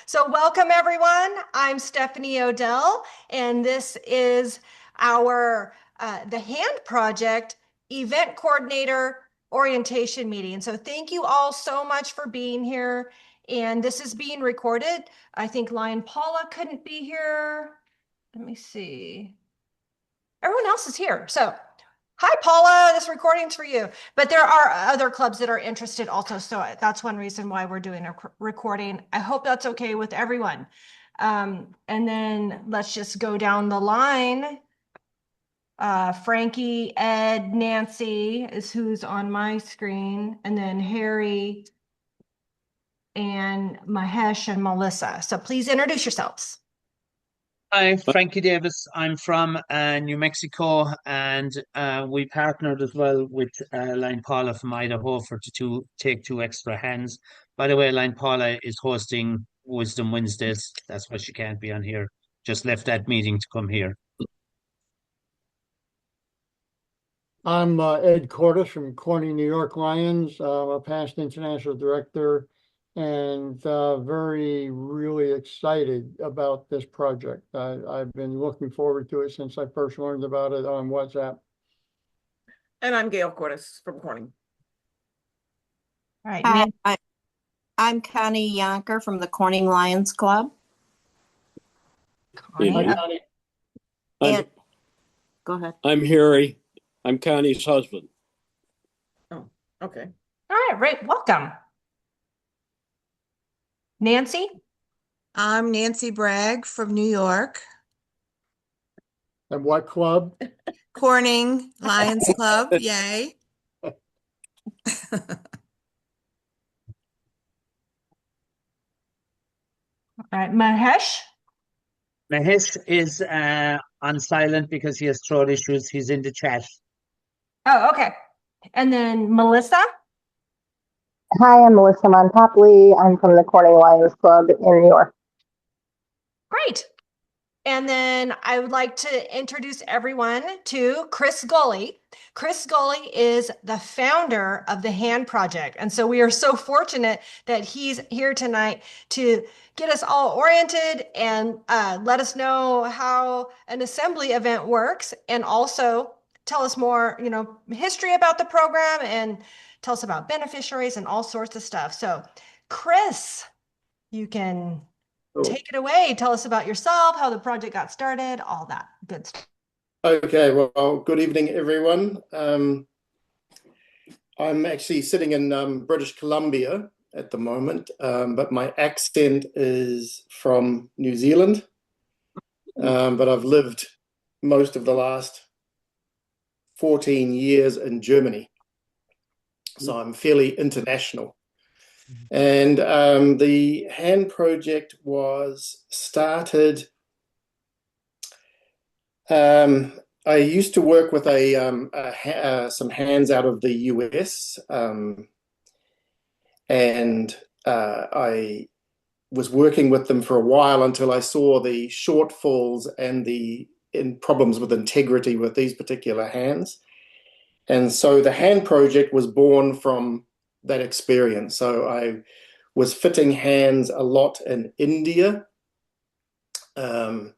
So welcome everyone. I'm Stephanie Odell, and this is our the Hand Project event coordinator orientation meeting. So thank you all so much for being here. And this is being recorded. I think Lion Paula couldn't be here. Let me see. Everyone else is here. So hi, Paula, this recording's for you. But there are other clubs that are interested also. So that's one reason why we're doing a recording. I hope that's okay with everyone. And then let's just go down the line. Frankie, Ed, Nancy is who's on my screen. And then Harry and Mahesh and Melissa. So please introduce yourselves. Hi, Frankie Davis. I'm from New Mexico, and we partnered as well with Line Paula from Idaho to take two extra hands. By the way, Line Paula is hosting Wisdom Wednesdays. That's why she can't be on here. Just left that meeting to come here. I'm Ed Cordes from Corning, New York Lions. I'm a past international director and really excited about this project. I've been looking forward to it since I first learned about it on WhatsApp. And I'm Gail Cordes from Corning. All right. Hi, I'm Connie Yonker from the Corning Lions Club. Connie. Hi, Connie. And go ahead. I'm Harry. I'm Connie's husband. Oh, okay. All right, Rick, welcome. Nancy? I'm Nancy Bragg from New York. And what club? Corning Lions Club, yay. All right, Mahesh? Mahesh is on silent because he has throat issues. He's in the chat. Oh, okay. And then Melissa? Hi, I'm Melissa Montopley. I'm from the Corning Lions Club in New York. Great. And then I would like to introduce everyone to Chris Gulley. Chris Gulley is the founder of the Hand Project. And so we are so fortunate that he's here tonight to get us all oriented and let us know how an assembly event works, and also tell us more, history about the program and tell us about beneficiaries and all sorts of stuff. So Chris, you can take it away. Tell us about yourself, how the project got started, all that good stuff. Okay, well, good evening, everyone. I'm actually sitting in British Columbia at the moment, but my accent is from New Zealand. But I've lived most of the last 14 years in Germany. So I'm fairly international. And the Hand Project was started. I used to work with some hands out of the US, and I was working with them for a while until I saw the shortfalls and the problems with integrity with these particular hands. And so the Hand Project was born from that experience. So I was fitting hands a lot in India, and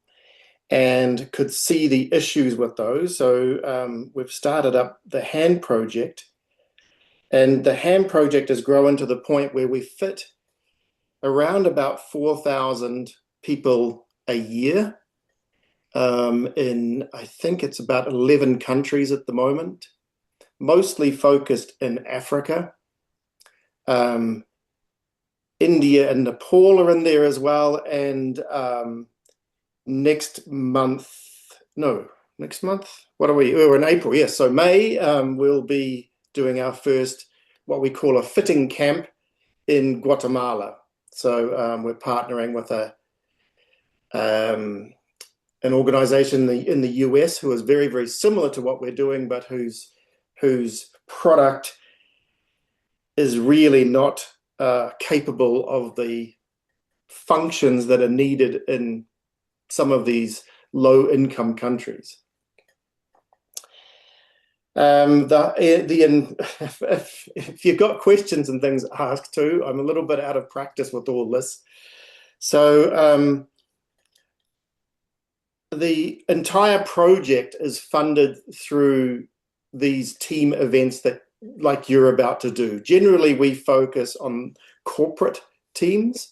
could see the issues with those. So we've started up the Hand Project, and the Hand Project has grown to the point where we fit around about 4,000 people a year in, I think it's about 11 countries at the moment, mostly focused in Africa. India and Nepal are in there as well, and next month, what are we? We're in April, yes. So May, we'll be doing our first, what we call a fitting camp in Guatemala. So we're partnering with an organization in the US who is very, very similar to what we're doing, but whose product is really not capable of the functions that are needed in some of these low-income countries. If you've got questions and things, ask too. I'm a little bit out of practice with all this. So the entire project is funded through these team events that, like you're about to do. Generally, we focus on corporate teams,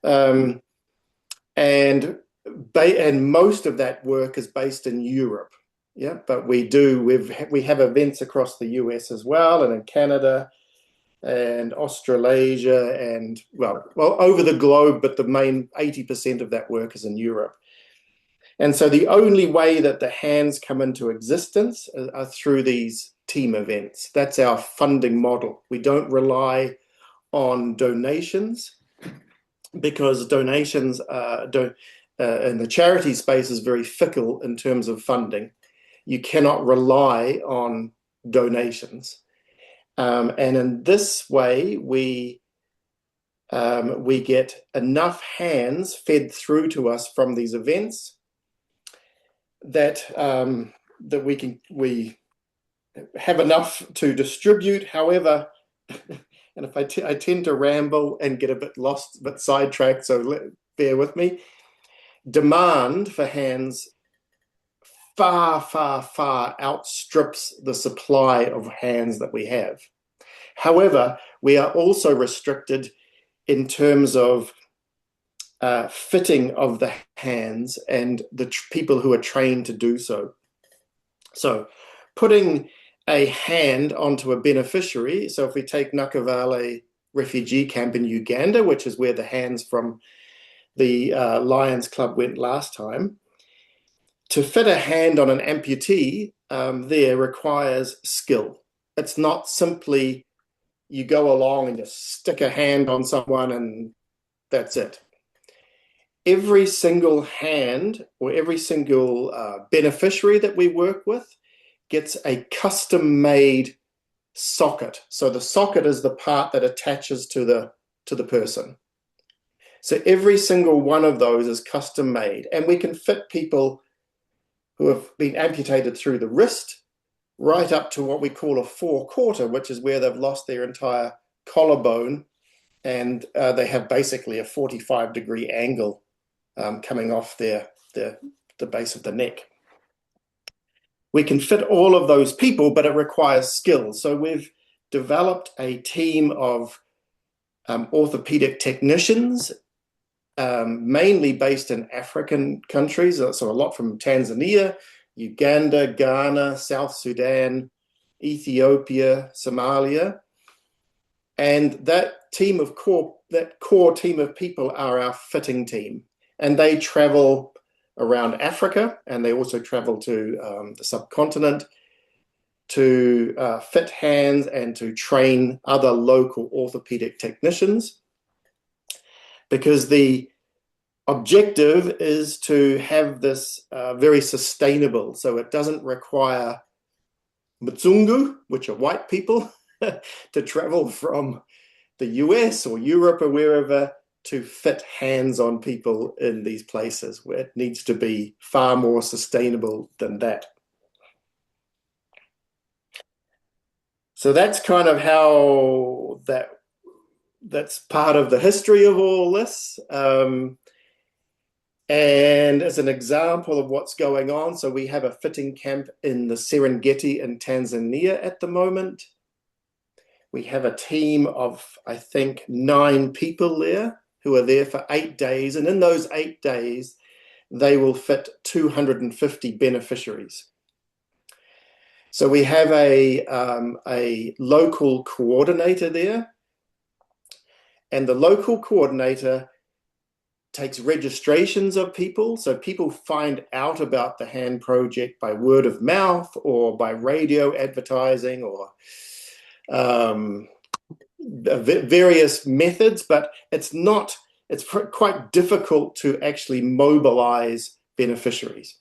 and most of that work is based in Europe. Yeah, but we have events across the US as well, and in Canada and Australasia, and well over the globe, but the main 80% of that work is in Europe. And so the only way that the hands come into existence are through these team events. That's our funding model. We don't rely on donations, because donations in the charity space is very fickle in terms of funding. You cannot rely on donations. And in this way, we get enough hands fed through to us from these events that we have enough to distribute. However, and if I tend to ramble and get a bit lost, a bit sidetracked, so bear with me. Demand for hands far, far, far outstrips the supply of hands that we have. However, we are also restricted in terms of fitting of the hands and the people who are trained to do so. So putting a hand onto a beneficiary, so if we take Nakavale refugee camp in Uganda, which is where the hands from the Lions Club went last time, to fit a hand on an amputee there requires skill. It's not simply you go along and just stick a hand on someone and that's it. Every single hand or every single beneficiary that we work with gets a custom-made socket. So the socket is the part that attaches to the person. So every single one of those is custom-made, and we can fit people who have been amputated through the wrist right up to what we call a four-quarter, which is where they've lost their entire collarbone, and they have basically a 45-degree angle coming off the base of the neck. We can fit all of those people, but it requires skill. So we've developed a team of orthopedic technicians, mainly based in African countries, so a lot from Tanzania, Uganda, Ghana, South Sudan, Ethiopia, Somalia. And that core team of people are our fitting team. And they travel around Africa, and they also travel to the subcontinent to fit hands and to train other local orthopedic technicians, because the objective is to have this very sustainable. So it doesn't require Mzungu, which are white people, to travel from the US or Europe or wherever to fit hands on people in these places, where it needs to be far more sustainable than that. So that's kind of how that's part of the history of all this. And as an example of what's going on, so we have a fitting camp in the Serengeti in Tanzania at the moment. We have a team of, I think, 9 people there who are there for 8 days. And in those 8 days, they will fit 250 beneficiaries. So we have a local coordinator there. And the local coordinator takes registrations of people. So people find out about the hand project by word of mouth or by radio advertising or various methods, but it's quite difficult to actually mobilize beneficiaries.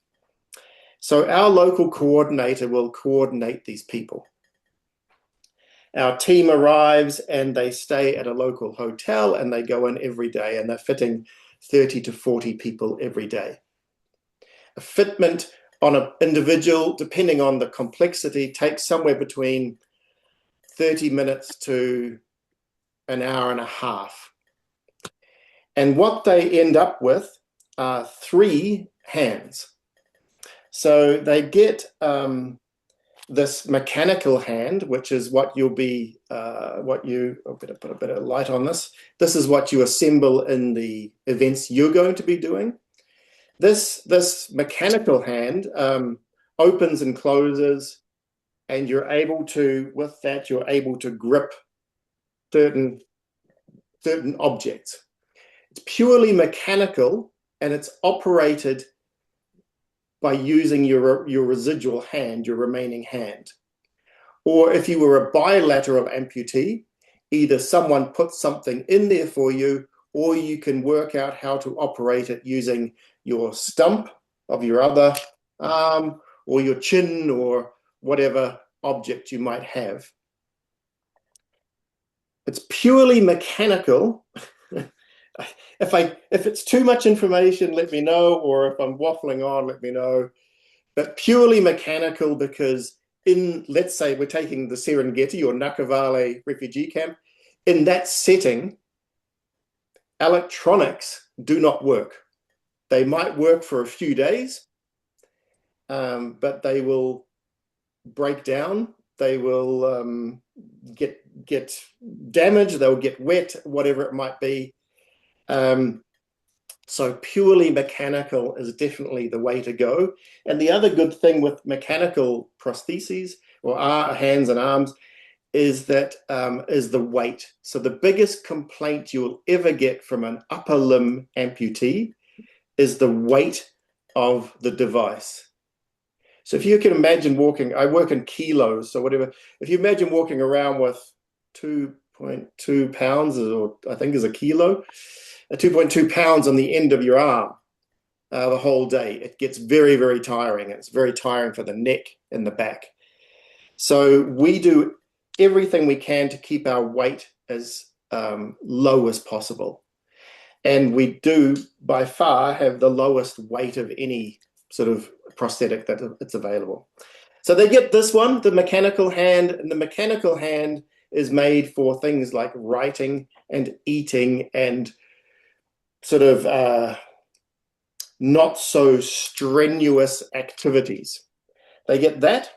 So our local coordinator will coordinate these people. Our team arrives and they stay at a local hotel and they go in every day, and they're fitting 30 to 40 people every day. A fitment on an individual, depending on the complexity, takes somewhere between 30 minutes to an hour and a half. And what they end up with are 3 hands. So they get this mechanical hand, which is what you'll be, I'll better put a bit of light on this. This is what you assemble in the events you're going to be doing. This mechanical hand opens and closes, and you're able to, with that, you're able to grip certain objects. It's purely mechanical, and it's operated by using your residual hand, your remaining hand. Or if you were a bilateral amputee, either someone puts something in there for you, or you can work out how to operate it using your stump of your other arm, or your chin, or whatever object you might have. It's purely mechanical. If it's too much information, let me know, or if I'm waffling on, let me know. But purely mechanical, because let's say we're taking the Serengeti or Nakavale refugee camp, in that setting, electronics do not work. They might work for a few days, but they will break down. They will get damaged. They'll get wet, whatever it might be. So purely mechanical is definitely the way to go. And the other good thing with mechanical prostheses or hands and arms is that is the weight. So the biggest complaint you'll ever get from an upper limb amputee is the weight of the device. So if you can imagine walking, I work in kilos, so whatever. If you imagine walking around with 2.2 pounds, or I think is a kilo, 2.2 pounds on the end of your arm the whole day, it gets very, very tiring. It's very tiring for the neck and the back. So we do everything we can to keep our weight as low as possible. And we do by far have the lowest weight of any sort of prosthetic that it's available. So they get this one, the mechanical hand, and the mechanical hand is made for things like writing and eating and sort of not so strenuous activities. They get that.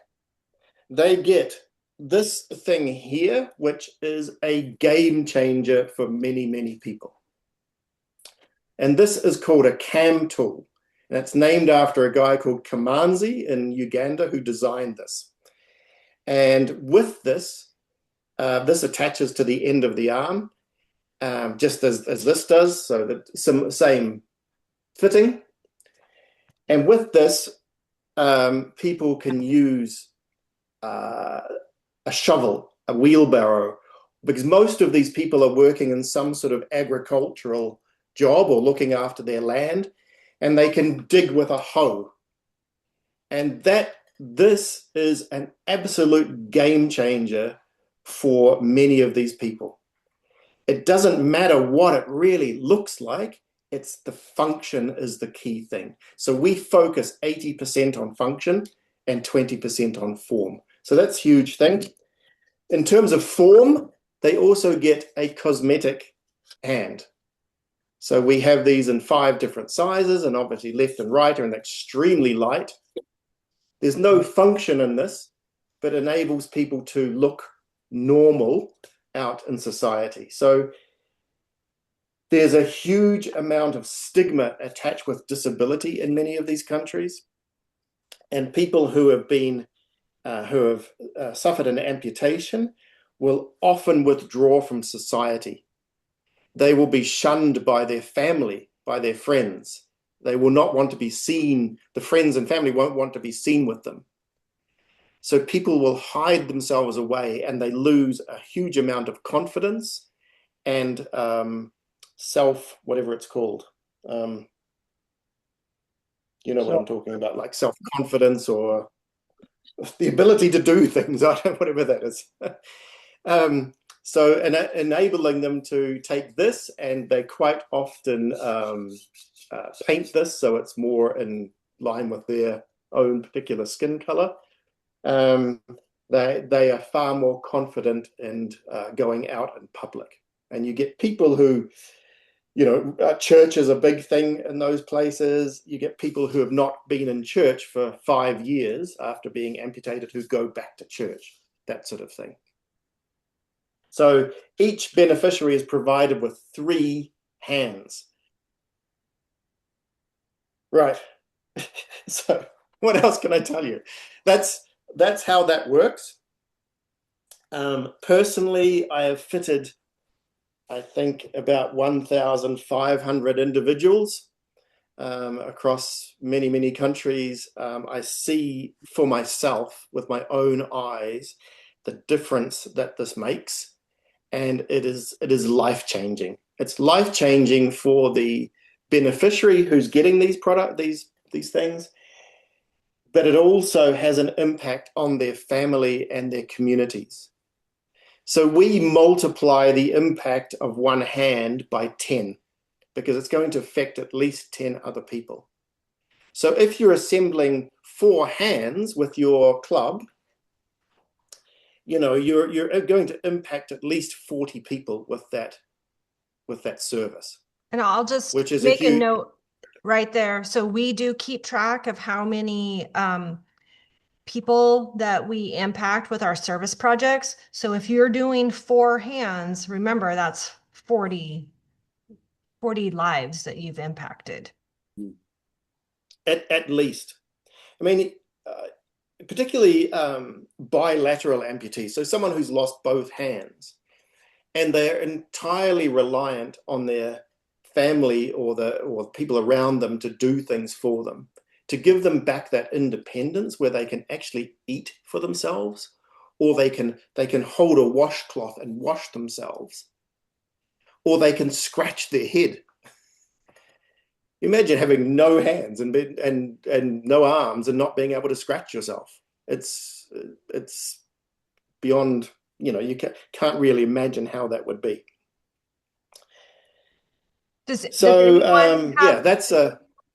They get this thing here, which is a game changer for many, many people. And this is called a cam tool. And it's named after a guy called Kamanzi in Uganda who designed this. And with this, this attaches to the end of the arm, just as this does, so that same fitting. And with this, people can use a shovel, a wheelbarrow, because most of these people are working in some sort of agricultural job or looking after their land, and they can dig with a hoe. And this is an absolute game changer for many of these people. It doesn't matter what it really looks like, it's the function is the key thing. So we focus 80% on function and 20% on form. So that's a huge thing. In terms of form, they also get a cosmetic hand. So we have these in 5 different sizes, and obviously left and right are extremely light. There's no function in this, but enables people to look normal out in society. So there's a huge amount of stigma attached with disability in many of these countries. And people who have been, suffered an amputation will often withdraw from society. They will be shunned by their family, by their friends. They will not want to be seen. The friends and family won't want to be seen with them. So people will hide themselves away, and they lose a huge amount of confidence and whatever it's called. You know what I'm talking about, like self-confidence or the ability to do things, whatever that is. So enabling them to take this, and they quite often paint this so it's more in line with their own particular skin color. They are far more confident in going out in public. And you get people who church is a big thing in those places. You get people who have not been in church for 5 years after being amputated who go back to church, that sort of thing. So each beneficiary is provided with 3 hands. Right. So what else can I tell you? That's how that works. Personally, I have fitted, I think, about 1,500 individuals across many, many countries. I see for myself with my own eyes the difference that this makes, and it is life-changing. It's life-changing for the beneficiary who's getting these things, but it also has an impact on their family and their communities. So we multiply the impact of one hand by 10, because it's going to affect at least 10 other people. So if you're assembling 4 hands with your club, you're going to impact at least 40 people with that service. And I'll just Which is make a note right there. So we do keep track of how many people that we impact with our service projects. So if you're doing 4 hands, remember that's 40 lives that you've impacted. At least. I mean, particularly bilateral amputees, so someone who's lost both hands, and they're entirely reliant on their family or people around them to do things for them, to give them back that independence where they can actually eat for themselves, or they can hold a washcloth and wash themselves, or they can scratch their head. Imagine having no hands and no arms and not being able to scratch yourself. It's beyond, you can't really imagine how that would be. Does anyone have,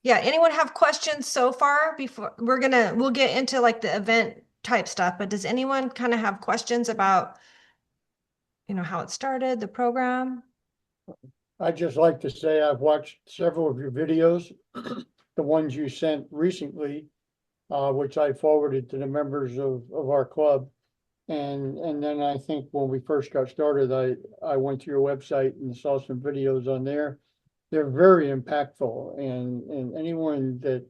yeah, anyone have questions so far? Before we'll get into like the event type stuff, but does anyone kind of have questions about, how it started, the program? I'd just like to say I've watched several of your videos, the ones you sent recently, which I forwarded to the members of our club. And then I think when we first got started, I went to your website and saw some videos on there. They're very impactful, and anyone that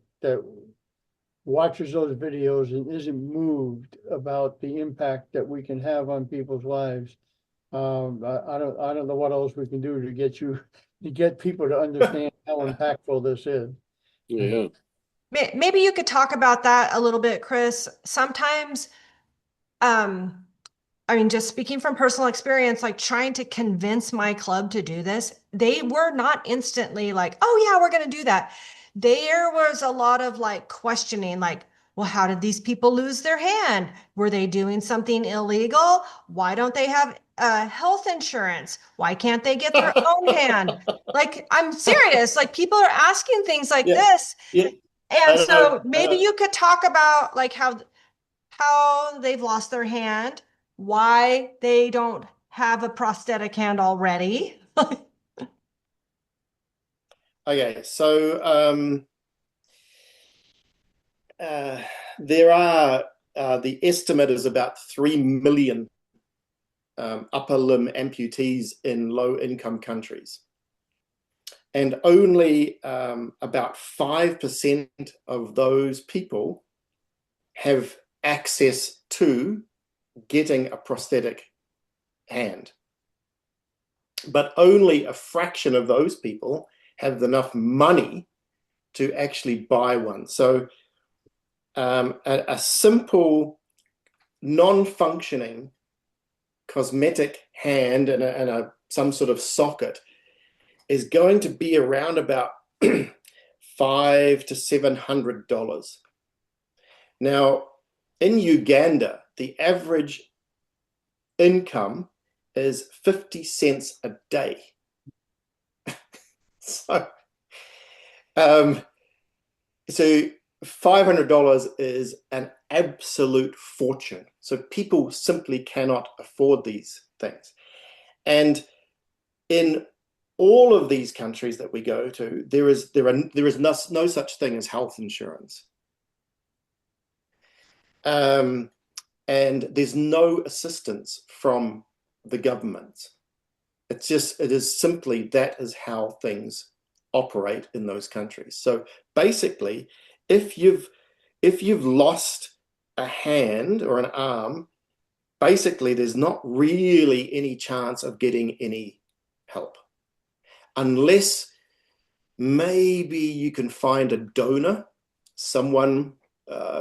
watches those videos and isn't moved about the impact that we can have on people's lives, I don't know what else we can do to get people to understand how impactful this is. Yeah. Maybe you could talk about that a little bit, Chris. Sometimes, just speaking from personal experience, like trying to convince my club to do this, they were not instantly like, oh yeah, we're going to do that. There was a lot of like questioning, like, well, how did these people lose their hand? Were they doing something illegal? Why don't they have health insurance? Why can't they get their own hand? Like, I'm serious. Like, people are asking things like this. Yeah. And so maybe you could talk about like how they've lost their hand, why they don't have a prosthetic hand already. Okay, so there are the estimate is about 3 million upper limb amputees in low-income countries, and only about 5% of those people have access to getting a prosthetic hand, but only a fraction of those people have enough money to actually buy one. So a simple non-functioning cosmetic hand and some sort of socket is going to be around about $500 to $700. Now, in Uganda, the average income is 50 cents a day. So $500 is an absolute fortune. So people simply cannot afford these things. And in all of these countries that we go to, there is no such thing as health insurance. And there's no assistance from the government. It is simply that is how things operate in those countries. So basically, if you've lost a hand or an arm, basically there's not really any chance of getting any help, unless maybe you can find a donor, someone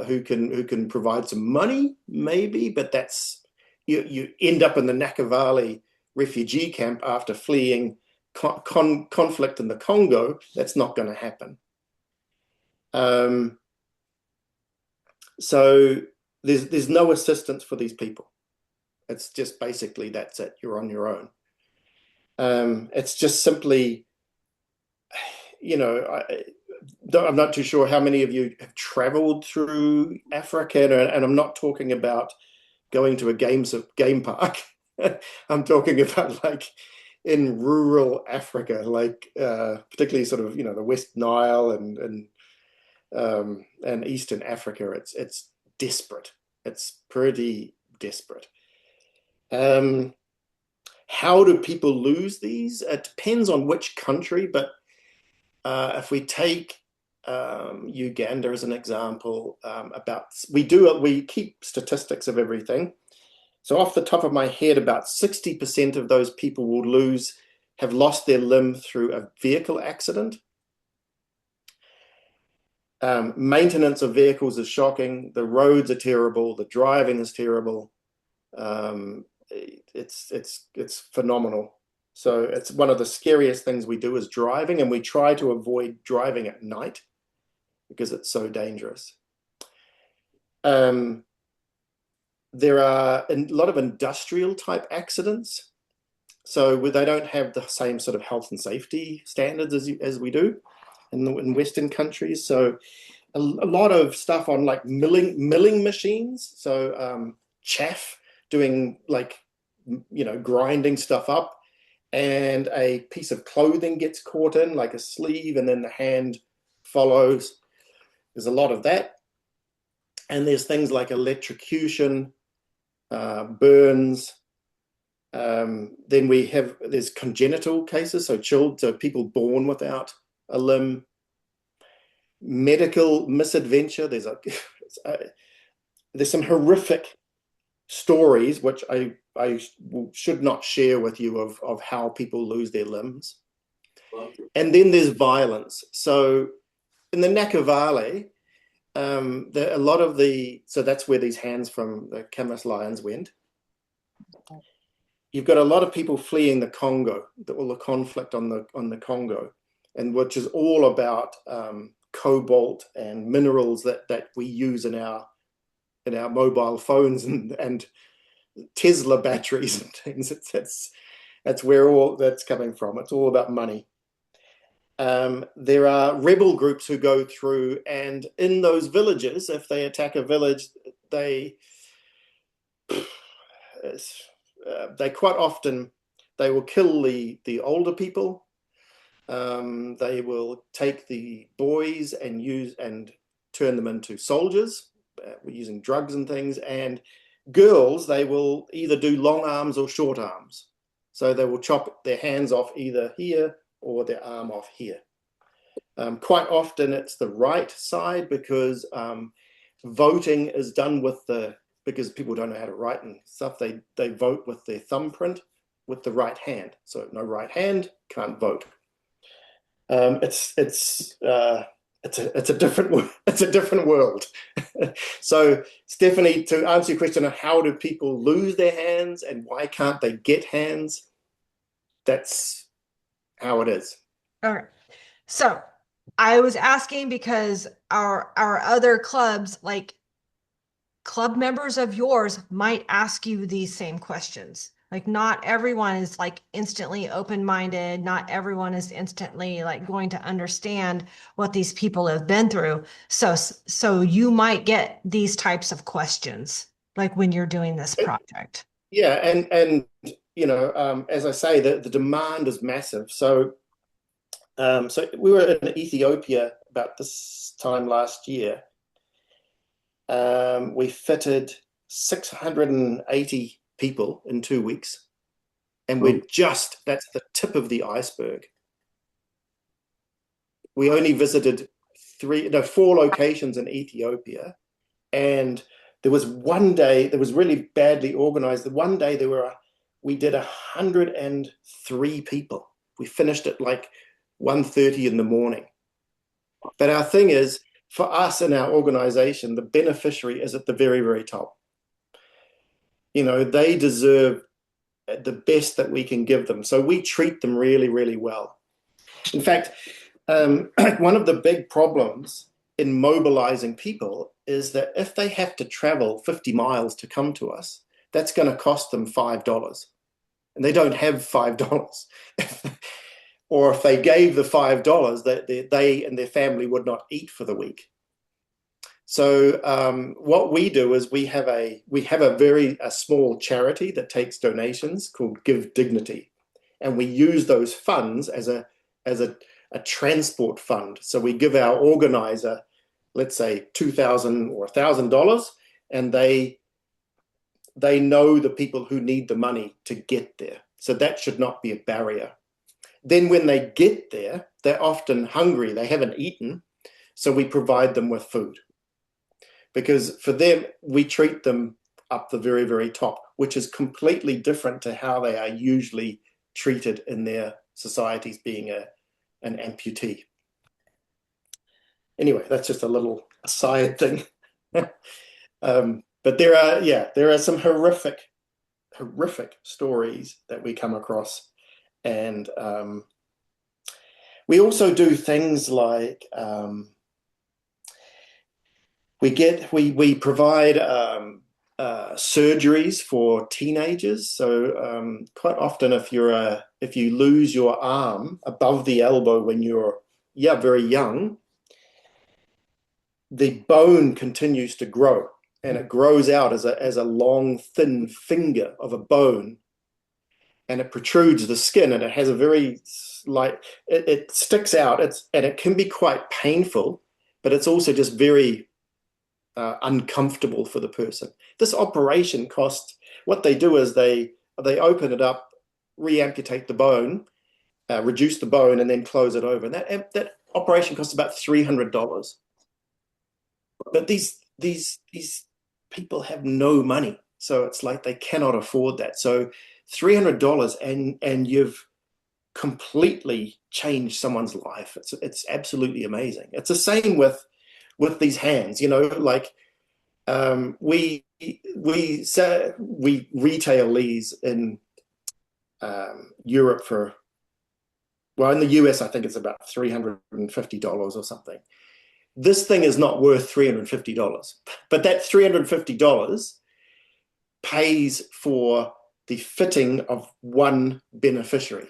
who can provide some money, maybe, but that's you end up in the Nakavali refugee camp after fleeing conflict in the Congo. That's not going to happen. So there's no assistance for these people. It's just basically that's it. You're on your own. It's just simply, I'm not too sure how many of you have traveled through Africa, and I'm not talking about going to a game park. I'm talking about like in rural Africa, like particularly sort of the West Nile and Eastern Africa. It's desperate. It's pretty desperate. How do people lose these? It depends on which country, but if we take Uganda as an example, we keep statistics of everything. So off the top of my head, about 60% of those people have lost their limb through a vehicle accident. Maintenance of vehicles is shocking. The roads are terrible. The driving is terrible. It's phenomenal. So it's one of the scariest things we do is driving, and we try to avoid driving at night because it's so dangerous. There are a lot of industrial type accidents, so they don't have the same sort of health and safety standards as we do in Western countries. So a lot of stuff on like milling machines. So chaff, doing like grinding stuff up, and a piece of clothing gets caught in, like a sleeve, and then the hand follows. There's a lot of that. And there's things like electrocution, burns. Then there's congenital cases, so people born without a limb. Medical misadventure. There's some horrific stories which I should not share with you of how people lose their limbs. And then there's violence. So in the Nakavali, so that's where these hands from the Camas lions went. You've got a lot of people fleeing the Congo, all the conflict on the Congo, and which is all about cobalt and minerals that we use in our mobile phones and Tesla batteries and things. That's where all that's coming from. It's all about money. There are rebel groups who go through, and in those villages, if they attack a village, they quite often will kill the older people. They will take the boys and turn them into soldiers, using drugs and things. And girls, they will either do long arms or short arms. So they will chop their hands off either here or their arm off here. Quite often it's the right side, because voting is done because people don't know how to write and stuff. They vote with their thumbprint with the right hand. So no right hand, can't vote. It's a different world. So Stephanie, to answer your question on how do people lose their hands and why can't they get hands, that's how it is. All right. So I was asking because our other clubs, like club members of yours, might ask you these same questions. Like not everyone is like instantly open-minded. Not everyone is instantly like going to understand what these people have been through. So you might get these types of questions like when you're doing this project. Yeah, and as I say, the demand is massive. So we were in Ethiopia about this time last year. We fitted 680 people in 2 weeks, and that's the tip of the iceberg. We only visited 4 locations in Ethiopia, and there was one day that was really badly organized. The one day we did 103 people. We finished at like 1:30 in the morning. But our thing is, for us in our organization, the beneficiary is at the very, very top. They deserve the best that we can give them. So we treat them really, really well. In fact, one of the big problems in mobilizing people is that if they have to travel 50 miles to come to us, that's going to cost them $5. And they don't have $5. Or if they gave the $5, they and their family would not eat for the week. So what we do is we have a very small charity that takes donations called Give Dignity, and we use those funds as a transport fund. So we give our organizer, let's say $2,000 or $1,000, and they know the people who need the money to get there. So that should not be a barrier. Then when they get there, they're often hungry. They haven't eaten. So we provide them with food. Because for them, we treat them up the very, very top, which is completely different to how they are usually treated in their societies, being an amputee. Anyway, that's just a little aside thing. But there are some horrific stories that we come across. And we also do things like we provide surgeries for teenagers. So quite often, if you lose your arm above the elbow when you're very young, the bone continues to grow, and it grows out as a long, thin finger of a bone, and it protrudes the skin, and it has a very it sticks out. And it can be quite painful, but it's also just very uncomfortable for the person. This operation costs, what they do is they open it up, re-amputate the bone, reduce the bone, and then close it over. And that operation costs about $300. But these people have no money, so it's like they cannot afford that. So $300 and you've completely changed someone's life. It's absolutely amazing. It's the same with these hands, like we retail these in Europe for, in the US I think it's about $350 or something. This thing is not worth $350, but that $350 pays for the fitting of one beneficiary.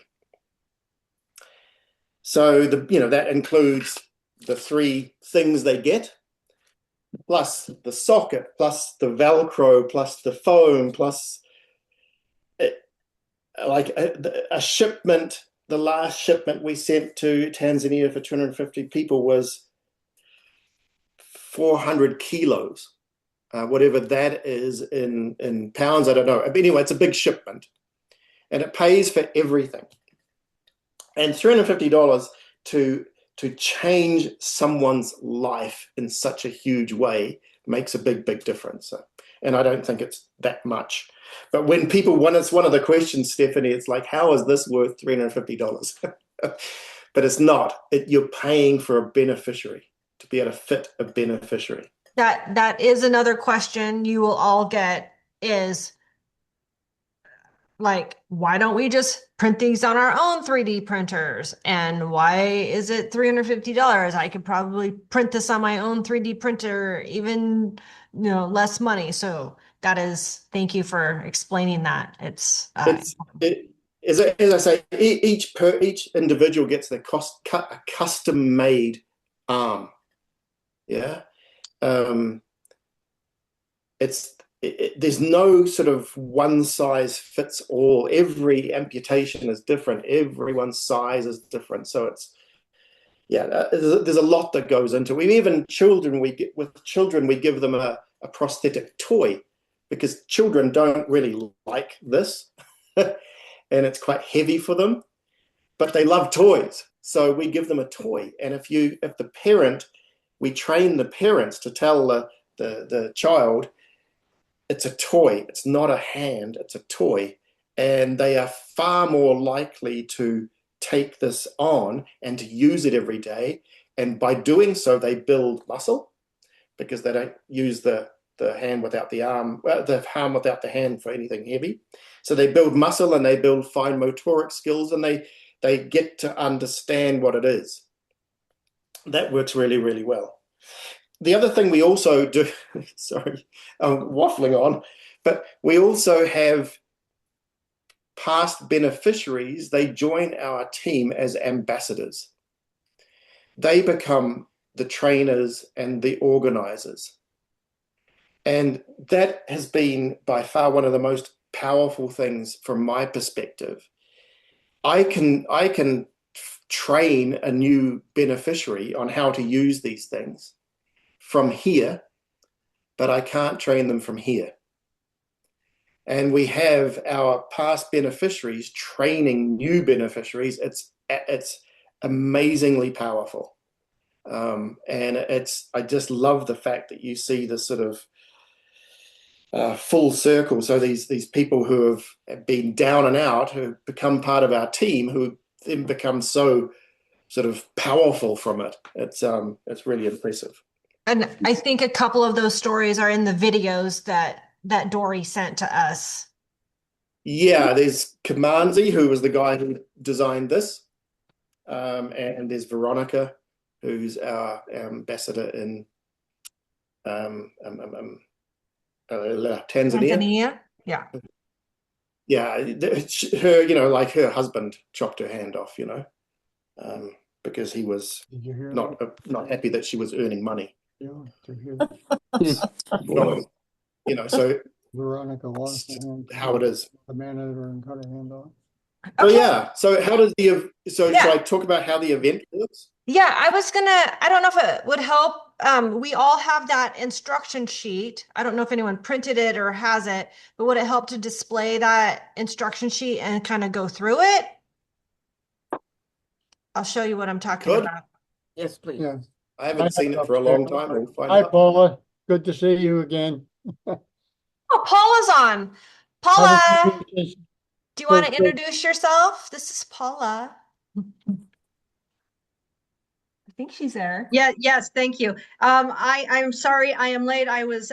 So that includes the 3 things they get, plus the socket, plus the Velcro, plus the foam, plus a shipment. The last shipment we sent to Tanzania for 250 people was 400 kilos, whatever that is in pounds, I don't know. But anyway, it's a big shipment, and it pays for everything. And $350 to change someone's life in such a huge way makes a big, big difference. And I don't think it's that much. But when it's one of the questions, Stephanie, it's like, how is this worth $350? But it's not. You're paying for a beneficiary, to be able to fit a beneficiary. That is another question you will all get, is like, why don't we just print these on our own 3D printers? And why is it $350? I could probably print this on my own 3D printer, even, less money. So thank you for explaining that. As I say, each individual gets a custom made arm. Yeah. there's no sort of one size fits all. Every amputation is different. Everyone's size is different. So it's, there's a lot that goes into it. Even children, we give them a prosthetic toy because children don't really like this and it's quite heavy for them, but they love toys. So we give them a toy. And if the parent, we train the parents to tell the child, it's a toy, it's not a hand, it's a toy. And they are far more likely to take this on and to use it every day. And by doing so, they build muscle because they don't use the hand without the arm, the arm without the hand for anything heavy. So they build muscle and they build fine motoric skills, and they get to understand what it is. That works really, really well. The other thing we also do, sorry, I'm waffling on, but we also have past beneficiaries. They join our team as ambassadors. They become the trainers and the organizers. And that has been by far one of the most powerful things from my perspective. I can train a new beneficiary on how to use these things from here, but I can't train them from here. And we have our past beneficiaries training new beneficiaries. It's amazingly powerful. And I just love the fact that you see this sort of full circle. So these people who have been down and out, who have become part of our team, who then become so sort of powerful from it. It's really impressive. And I think a couple of those stories are in the videos that Dory sent to us. Yeah, there's Kamanzi, who was the guy who designed this. And there's Veronica, who's our ambassador in Tanzania. Tanzania? Yeah. Yeah, her, like her husband chopped her hand off, because he was not happy that she was earning money. Yeah, to hear So Veronica lost how it is. the man over and cut her hand off. Oh Okay. yeah. So how does should I talk about how the event works? Yeah, I don't know if it would help. We all have that instruction sheet. I don't know if anyone printed it or has it, but would it help to display that instruction sheet and kind of go through it? I'll show you what I'm talking Good. about. Yes, please. Yeah. I haven't seen it for a long time. We'll find Hi, out. Paula. Good to see you again. Oh, Paula's on. Paula, do you want to introduce yourself? This is Paula. I think she's there. Yeah, yes, thank you. I'm sorry I am late. I was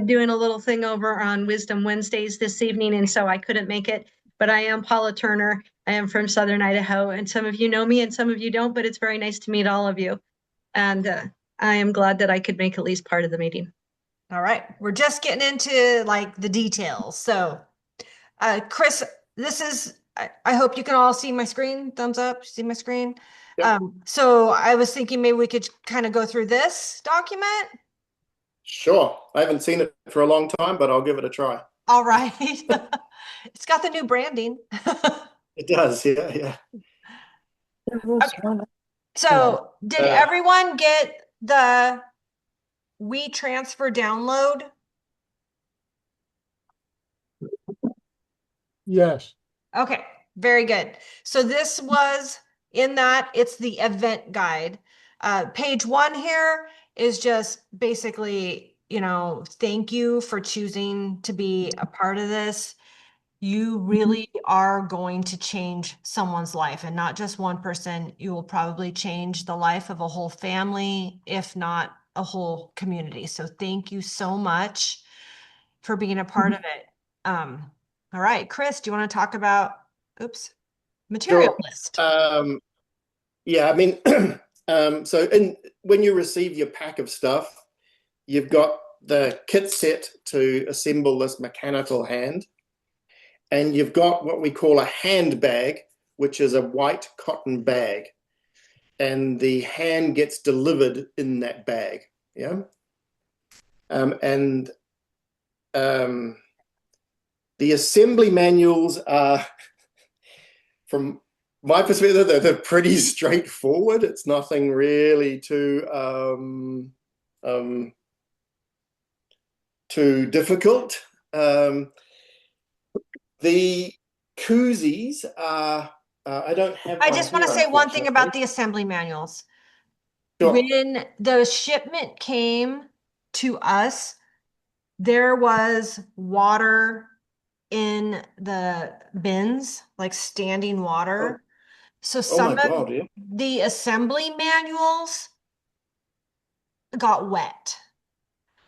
doing a little thing over on Wisdom Wednesdays this evening, and so I couldn't make it. But I am Paula Turner. I am from Southern Idaho, and some of you know me and some of you don't, but it's very nice to meet all of you. And I am glad that I could make at least part of the meeting. All right, we're just getting into like the details. So, Chris, I hope you can all see my screen. Thumbs up, see my screen. Yep. So I was thinking maybe we could kind of go through this document. Sure. I haven't seen it for a long time, but I'll give it a try. All right. It's got the new branding. It does, yeah. Okay. So did everyone get the WeTransfer download? Yes. Okay, very good. So this was in that, it's the event guide. Page 1 here is just basically, thank you for choosing to be a part of this. You really are going to change someone's life, and not just one person. You will probably change the life of a whole family, if not a whole community. So thank you so much for being a part of it. All right, Chris, do you want to talk about, material list? Yeah, I mean, so when you receive your pack of stuff, you've got the kit set to assemble this mechanical hand. And you've got what we call a handbag, which is a white cotton bag. And the hand gets delivered in that bag. Yeah. And the assembly manuals are, from my perspective, they're pretty straightforward. It's nothing really too difficult. The koozies are, I don't have I one just want to here, say one thing about the unfortunately. assembly manuals. Sure. When the shipment came to us, there was water in the bins, like standing water. So Oh my some of God, yeah. the assembly manuals got wet.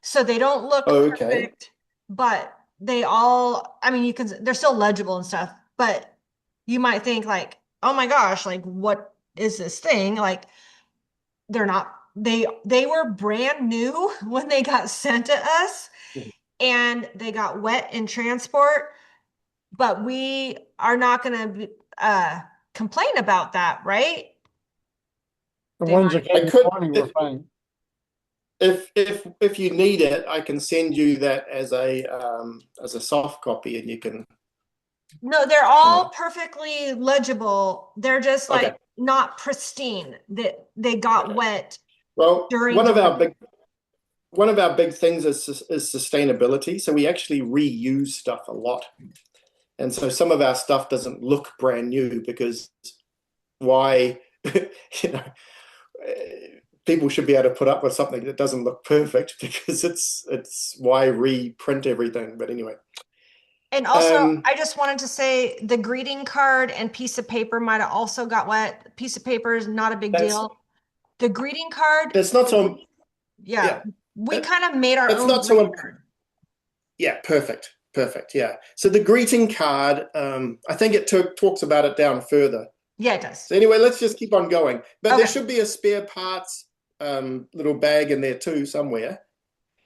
So they don't look Oh, okay. perfect, but they all, I mean, they're still legible and stuff, but you might think like, oh my gosh, like what is this thing? Like they're not, they were brand new when they got sent to us and they got wet in transport, but we are not going to complain about that, right? The They ones might. that came I this could, morning were fine. if you need it, I can send you that as a soft copy, and you can. No, they're all perfectly legible. They're just Okay. like not pristine. That they got Okay. wet Well, during delivery. one of our big things is sustainability. So we actually reuse stuff a lot, and so some of our stuff doesn't look brand new because why, you know, people should be able to put up with something that doesn't look perfect because it's why reprint everything. But anyway. And also, I just wanted to say the greeting card and piece of paper might have also got wet. Piece of paper is not a big deal. The greeting card, That's not so. yeah, Yeah, we kind of made our that's own not so. greeting card. Yeah, perfect. Yeah. So the greeting card, I think it talks about it down further. Yeah, it does. So anyway, let's just keep on going. But there Okay. should be a spare parts little bag in there too somewhere.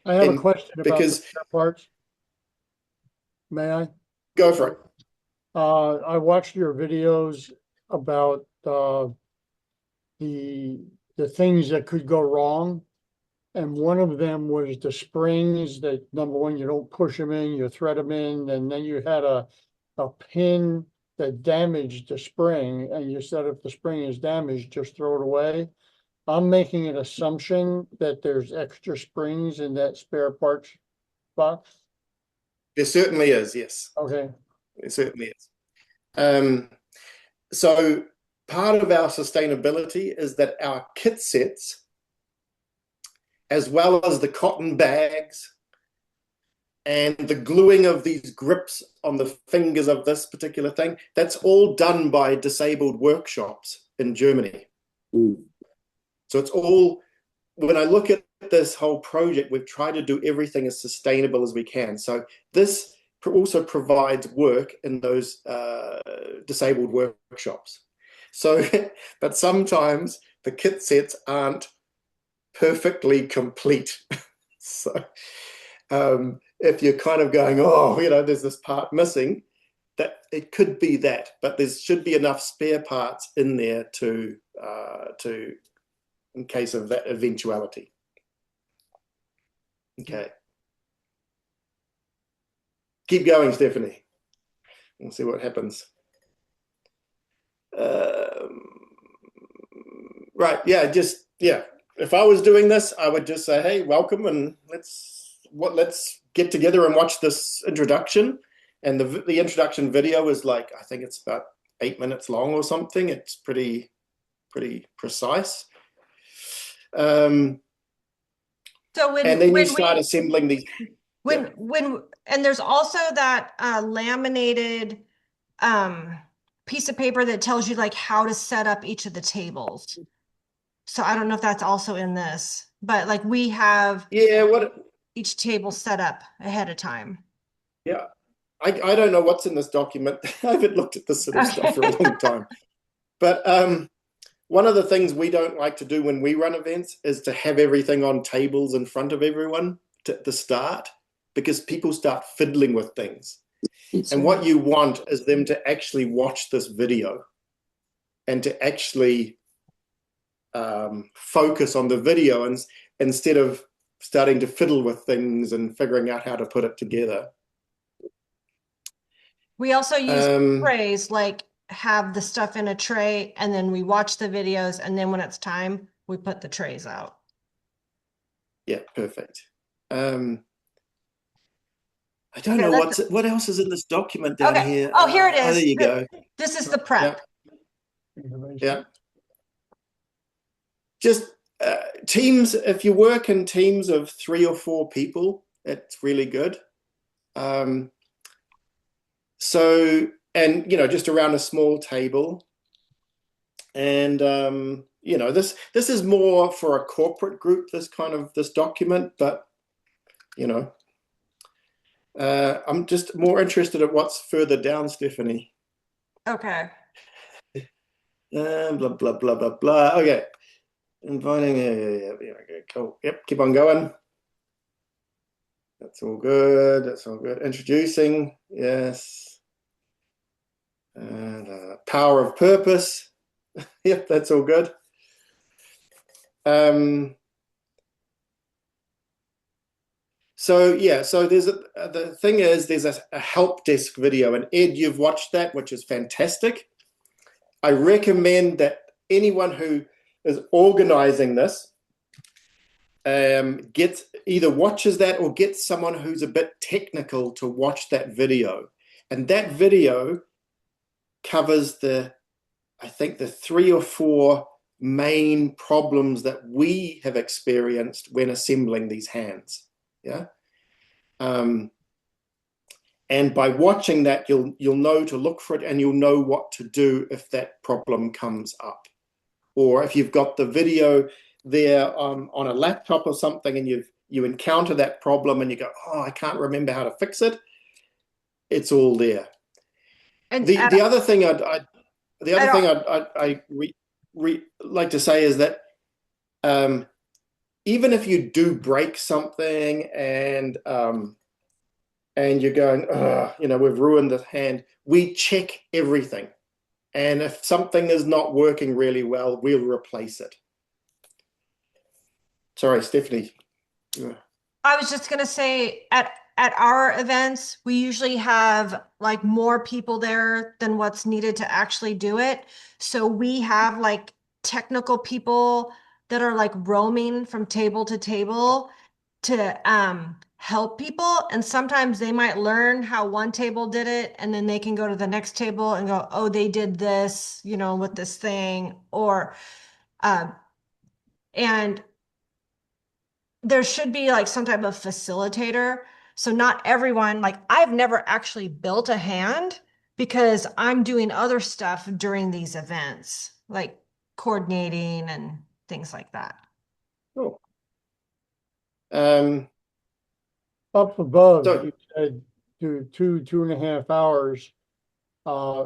I have a question about the because spare parts. May I? go for it. I watched your videos about the things that could go wrong. And one of them was the springs that, number one, you don't push them in, you thread them in, and then you had a pin that damaged the spring, and you said if the spring is damaged, just throw it away. I'm making an assumption that there's extra springs in that spare parts box. There certainly is, yes. Okay. It certainly is. So part of our sustainability is that our kit sets, as well as the cotton bags and the gluing of these grips on the fingers of this particular thing, that's all done by disabled workshops in Germany. So it's all, when I look at this whole project, we've tried to do everything as sustainable as we can. So this also provides work in those disabled workshops. So, but sometimes the kit sets aren't perfectly complete. So if you're kind of going, oh, you know, there's this part missing, that it could be that, but there should be enough spare parts in there to in case of that eventuality. Okay. Keep going, Stephanie. We'll see what happens. Right, yeah, if I was doing this, I would just say, hey, welcome, and let's get together and watch this introduction. And the introduction video is like, I think it's about 8 minutes long or something. It's pretty precise. So and then you start assembling these. And there's also that laminated piece of paper that tells you like how to set up each of the tables. So I don't know if that's also in this, but like we have each table set up ahead of time. Yeah, I don't know what's in this document. I haven't looked at this sort of stuff for a long time. But one of the things we don't like to do when we run events is to have everything on tables in front of everyone at the start, because people start fiddling with things. And what you want is them to actually watch this video and to actually focus on the video instead of starting to fiddle with things and figuring out how to put it together. We also use trays, like have the stuff in a tray and then we watch the videos, and then when it's time, we put the trays out. Yeah, perfect. I don't know what else is in this document down here. Oh, here it is. Oh, there you go. This is the prep. Yeah. Just teams, if you work in teams of 3 or 4 people, it's really good. So, and, you know, just around a small table. And, you know, this is more for a corporate group, this document, but, you know, I'm just more interested in what's further down, Stephanie. Okay. Blah, blah, blah, blah, blah. Okay. Inviting, yeah, okay, cool. Yep, keep on going. That's all good. That's all good. Introducing, yes. Power of purpose. Yep, that's all good. So yeah, so there's the thing is there's a help desk video, and Ed, you've watched that, which is fantastic. I recommend that anyone who is organizing this either watches that or gets someone who's a bit technical to watch that video. And that video covers I think the 3 or 4 main problems that we have experienced when assembling these hands. Yeah. And by watching that, you'll know to look for it, and you'll know what to do if that problem comes up. Or if you've got the video there on a laptop or something, and you encounter that problem and you go, oh, I can't remember how to fix it. It's all there. And the other thing I'd like to say is that even if you do break something and you're going, oh, you know, we've ruined this hand, we check everything. And if something is not working really well, we'll replace it. Sorry, Stephanie. I was just gonna say at our events, we usually have like more people there than what's needed to actually do it. So we have like technical people that are like roaming from table to table to help people. And sometimes they might learn how one table did it, and then they can go to the next table and go, oh, they did this, you know, with this thing, or and there should be like some type of facilitator. So not everyone, like I've never actually built a hand because I'm doing other stuff during these events, like coordinating and things like that. Oh. Up above, you said to 2.5 hours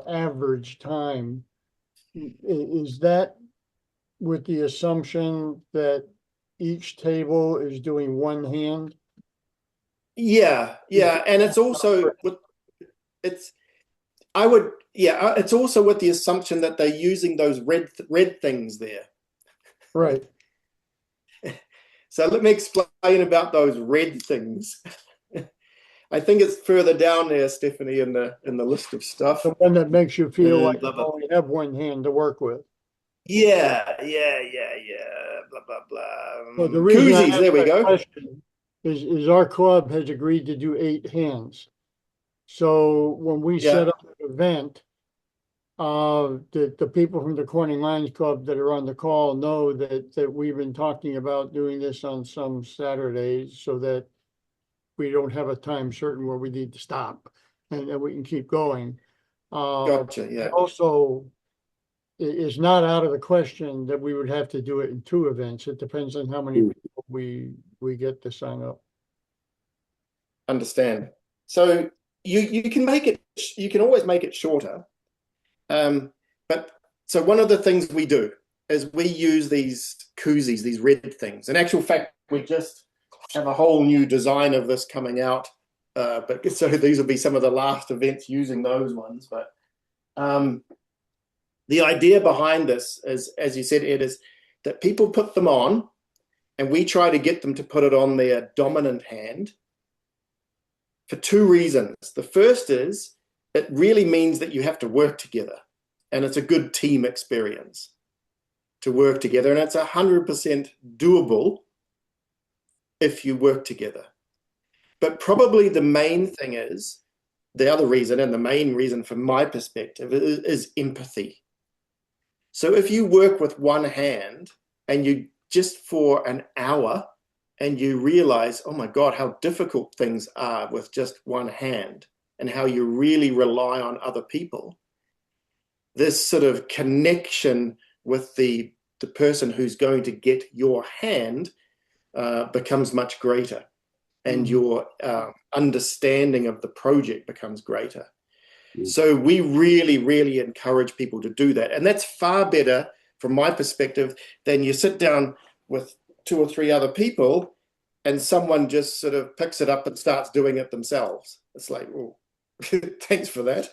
average time. Is that with the assumption that each table is doing one hand? Yeah, and it's also it's also with the assumption that they're using those red things there. Right. So let me explain about those red things. I think it's further down there, Stephanie, in the list of stuff. The one that makes you feel like you only have one hand to work with. Yeah. Blah blah blah. Well, the reason Koozies, there we go. Is our club has agreed to do 8 hands. So when we set up an event, the people from the Corning Lions Club that are on the call know that we've been talking about doing this on some Saturdays so that we don't have a time certain where we need to stop and we can keep going. Gotcha, yeah. Also, it is not out of the question that we would have to do it in 2 events. It depends on how many people we get to sign up. Understand. So you can make it, you can always make it shorter. But so one of the things we do is we use these koozies, these red things. In actual fact, we just have a whole new design of this coming out. But so these will be some of the last events using those ones. But the idea behind this is, as you said, Ed, is that people put them on and we try to get them to put it on their dominant hand for two reasons. The first is it really means that you have to work together, and it's a good team experience to work together, and it's 100% doable if you work together. But probably the main thing is, the other reason, and the main reason from my perspective, is empathy. So if you work with one hand and you just for an hour and you realize, oh my God, how difficult things are with just one hand and how you really rely on other people, this sort of connection with the person who's going to get your hand becomes much greater, and your understanding of the project becomes greater. So we really, really encourage people to do that. And that's far better from my perspective than you sit down with 2 or 3 other people and someone just sort of picks it up and starts doing it themselves. It's like, well, thanks for that.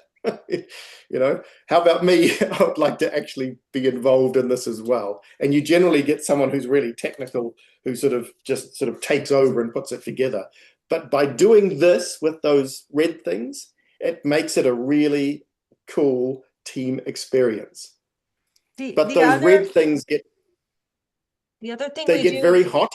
You know, how about me? I would like to actually be involved in this as well. And you generally get someone who's really technical, who sort of takes over and puts it together. But by doing this with those red things, it makes it a really cool team experience. But those red things get very hot.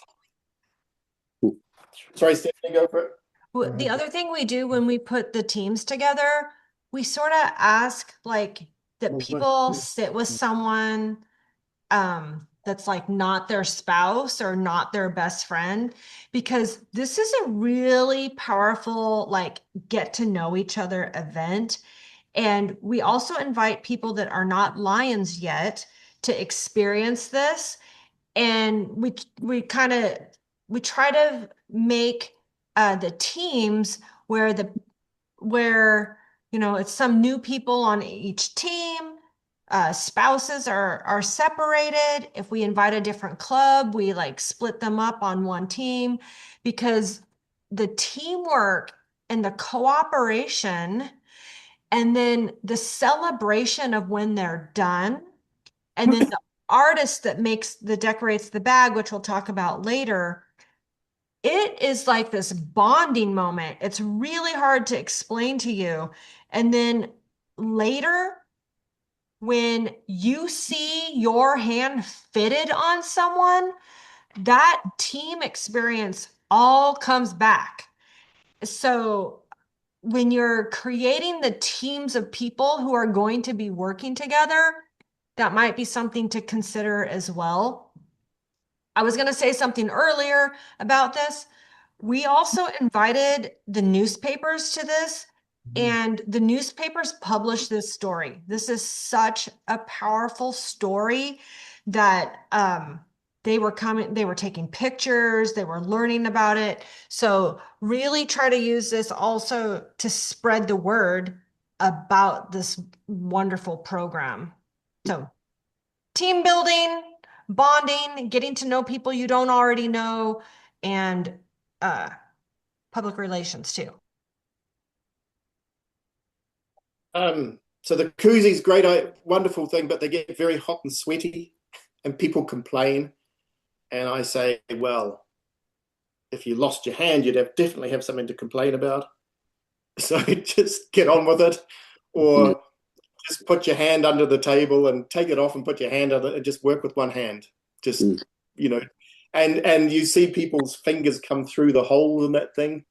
Sorry, Stephanie, go for it. The other thing we do when we put the teams together, we sort of ask like that people sit with someone that's like not their spouse or not their best friend, because this is a really powerful like get to know each other event. And we also invite people that are not Lions yet to experience this. And we try to make the teams where it's some new people on each team. Spouses are separated. If we invite a different club, we like split them up on one team, because the teamwork and the cooperation and then the celebration of when they're done, and then the artist that decorates the bag, which we'll talk about later, it is like this bonding moment. It's really hard to explain to you. And then later, when you see your hand fitted on someone, that team experience all comes back. So when you're creating the teams of people who are going to be working together, that might be something to consider as well. I was going to say something earlier about this. We also invited the newspapers to this, and the newspapers published this story. This is such a powerful story that they were taking pictures, they were learning about it. So really try to use this also to spread the word about this wonderful program. So team building, bonding, getting to know people you don't already know, and public relations too. So the koozie's great, wonderful thing, but they get very hot and sweaty and people complain. And I say, well, if you lost your hand, you'd definitely have something to complain about. So just get on with it, or just put your hand under the table and take it off and put your hand under it and just work with one hand. Just, and you see people's fingers come through the hole in that thing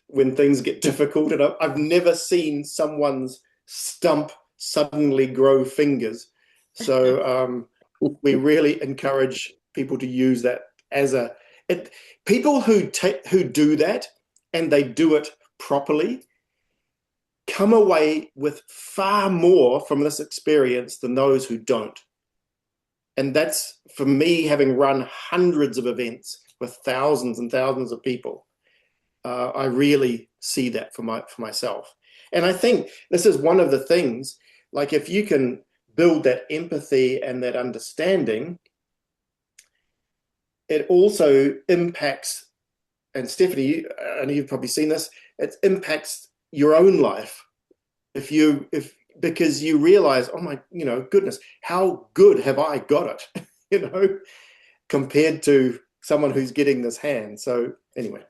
when things get difficult. And I've never seen someone's stump suddenly grow fingers. So we really encourage people to use that as people who do that and they do it properly come away with far more from this experience than those who don't. And that's, for me, having run hundreds of events with thousands and thousands of people, I really see that for myself. And I think this is one of the things, like if you can build that empathy and that understanding, it also impacts, and Stephanie, I know you've probably seen this, it impacts your own life. Because you realize, oh my, goodness, how good have I got it, compared to someone who's getting this hand. So anyway,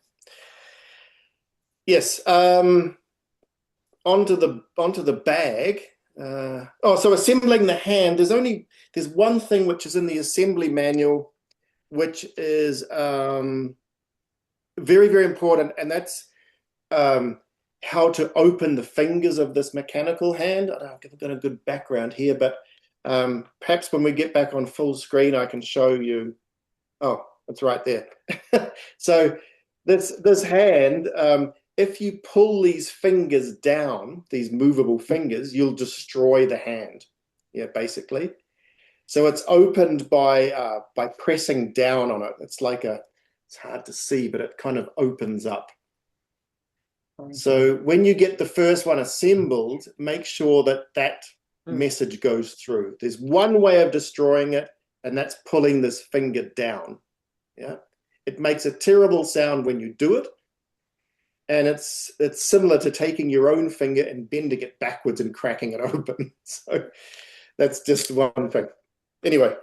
yes. Onto the bag. So assembling the hand. There's one thing which is in the assembly manual, which is very, very important, and that's how to open the fingers of this mechanical hand. I don't know if I've got a good background here, but perhaps when we get back on full screen, I can show you. Oh, it's right there. So this hand, if you pull these fingers down, these movable fingers, you'll destroy the hand. Yeah, basically. So it's opened by pressing down on it. It's hard to see, but it kind of opens up. So when you get the first one assembled, make sure that message goes through. There's one way of destroying it, and that's pulling this finger down. Yeah, it makes a terrible sound when you do it, and it's similar to taking your own finger and bending it backwards and cracking it open. So that's just one thing. Anyway.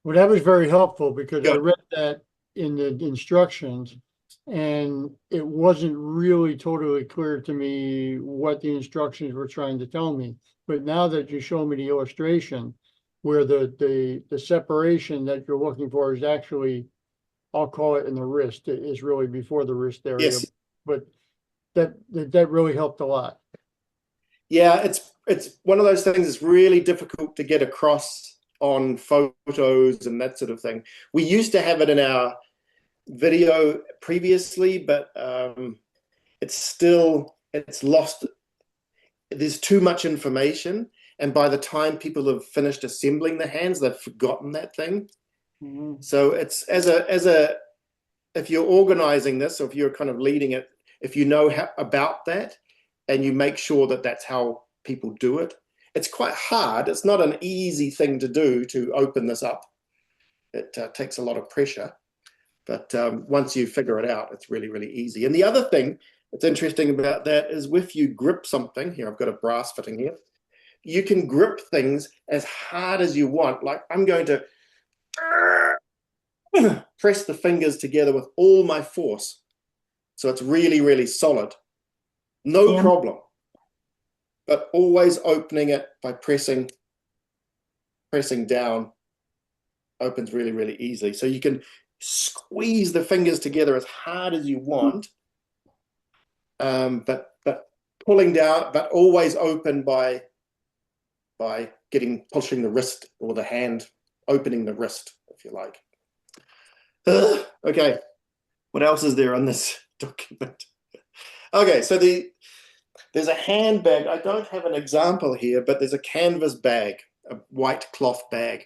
Well, that was very helpful because I Good. read that in the instructions, and it wasn't really totally clear to me what the instructions were trying to tell me. But now that you show me the illustration where the separation that you're looking for is actually, I'll call it in the wrist, it is really before the wrist area. Yes. But that really helped a lot. Yeah, it's one of those things that's really difficult to get across on photos and that sort of thing. We used to have it in our video previously, but it's lost. There's too much information, and by the time people have finished assembling the hands, they've forgotten that thing. Mm-hmm. So it's if you're organizing this, or if you're kind of leading it, if you know about that, and you make sure that that's how people do it. It's quite hard. It's not an easy thing to do, to open this up. It takes a lot of pressure. But once you figure it out, it's really, really easy. And the other thing that's interesting about that is if you grip something, here I've got a brass fitting here, you can grip things as hard as you want. Like I'm going to press the fingers together with all my force. So it's really, really solid. No problem. But always opening it by pressing down opens really, really easily. So you can squeeze the fingers together as hard as you want, but pulling down, but always open by pushing the wrist or the hand, opening the wrist, if you like. Okay, what else is there on this document? Okay, so there's a handbag. I don't have an example here, but there's a canvas bag, a white cloth bag.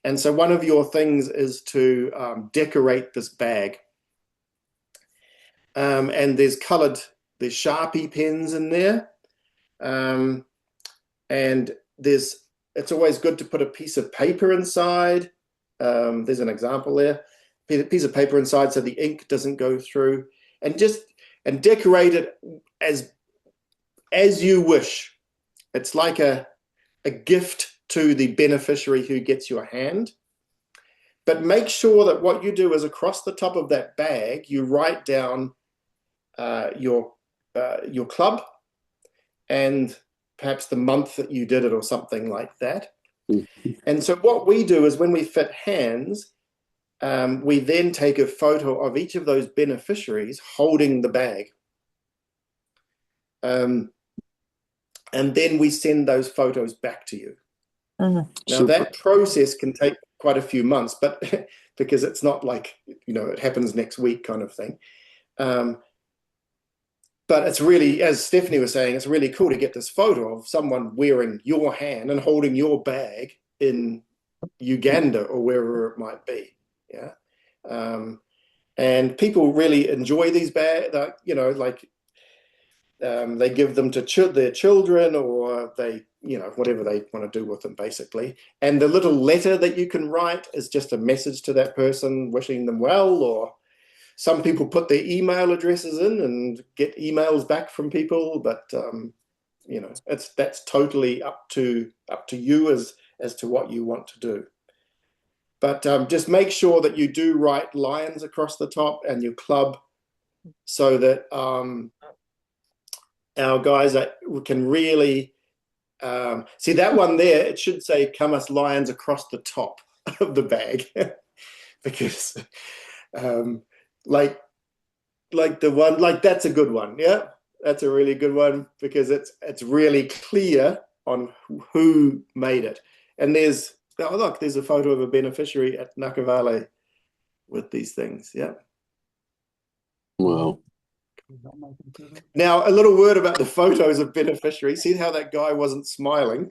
And so one of your things is to decorate this bag. And there's Sharpie pens in there. And it's always good to put a piece of paper inside. There's an example there. A piece of paper inside so the ink doesn't go through. And decorate it as you wish. It's like a gift to the beneficiary who gets your hand. But make sure that what you do is across the top of that bag, you write down your club and perhaps the month that you did it or something like that. And so what we do is when we fit hands, we then take a photo of each of those beneficiaries holding the bag. And then we send those photos back to you. Now that process can take quite a few months, but because it's not like, it happens next week kind of thing. But it's really, as Stephanie was saying, it's really cool to get this photo of someone wearing your hand and holding your bag in Uganda or wherever it might be. Yeah. And people really enjoy these bags, they give them to their children, or they, whatever they want to do with them, basically. And the little letter that you can write is just a message to that person wishing them well, or some people put their email addresses in and get emails back from people. But, that's totally up to you as to what you want to do. But just make sure that you do write lions across the top and your club, so that our guys can really see that one there. It should say "Come us lions" across the top of the bag, because like the one, like that's a good one. Yeah, that's a really good one, because it's really clear on who made it. And there's a photo of a beneficiary at Nakavale with these things. Yeah. Wow. Now, a little word about the photos of beneficiaries. See how that guy wasn't smiling?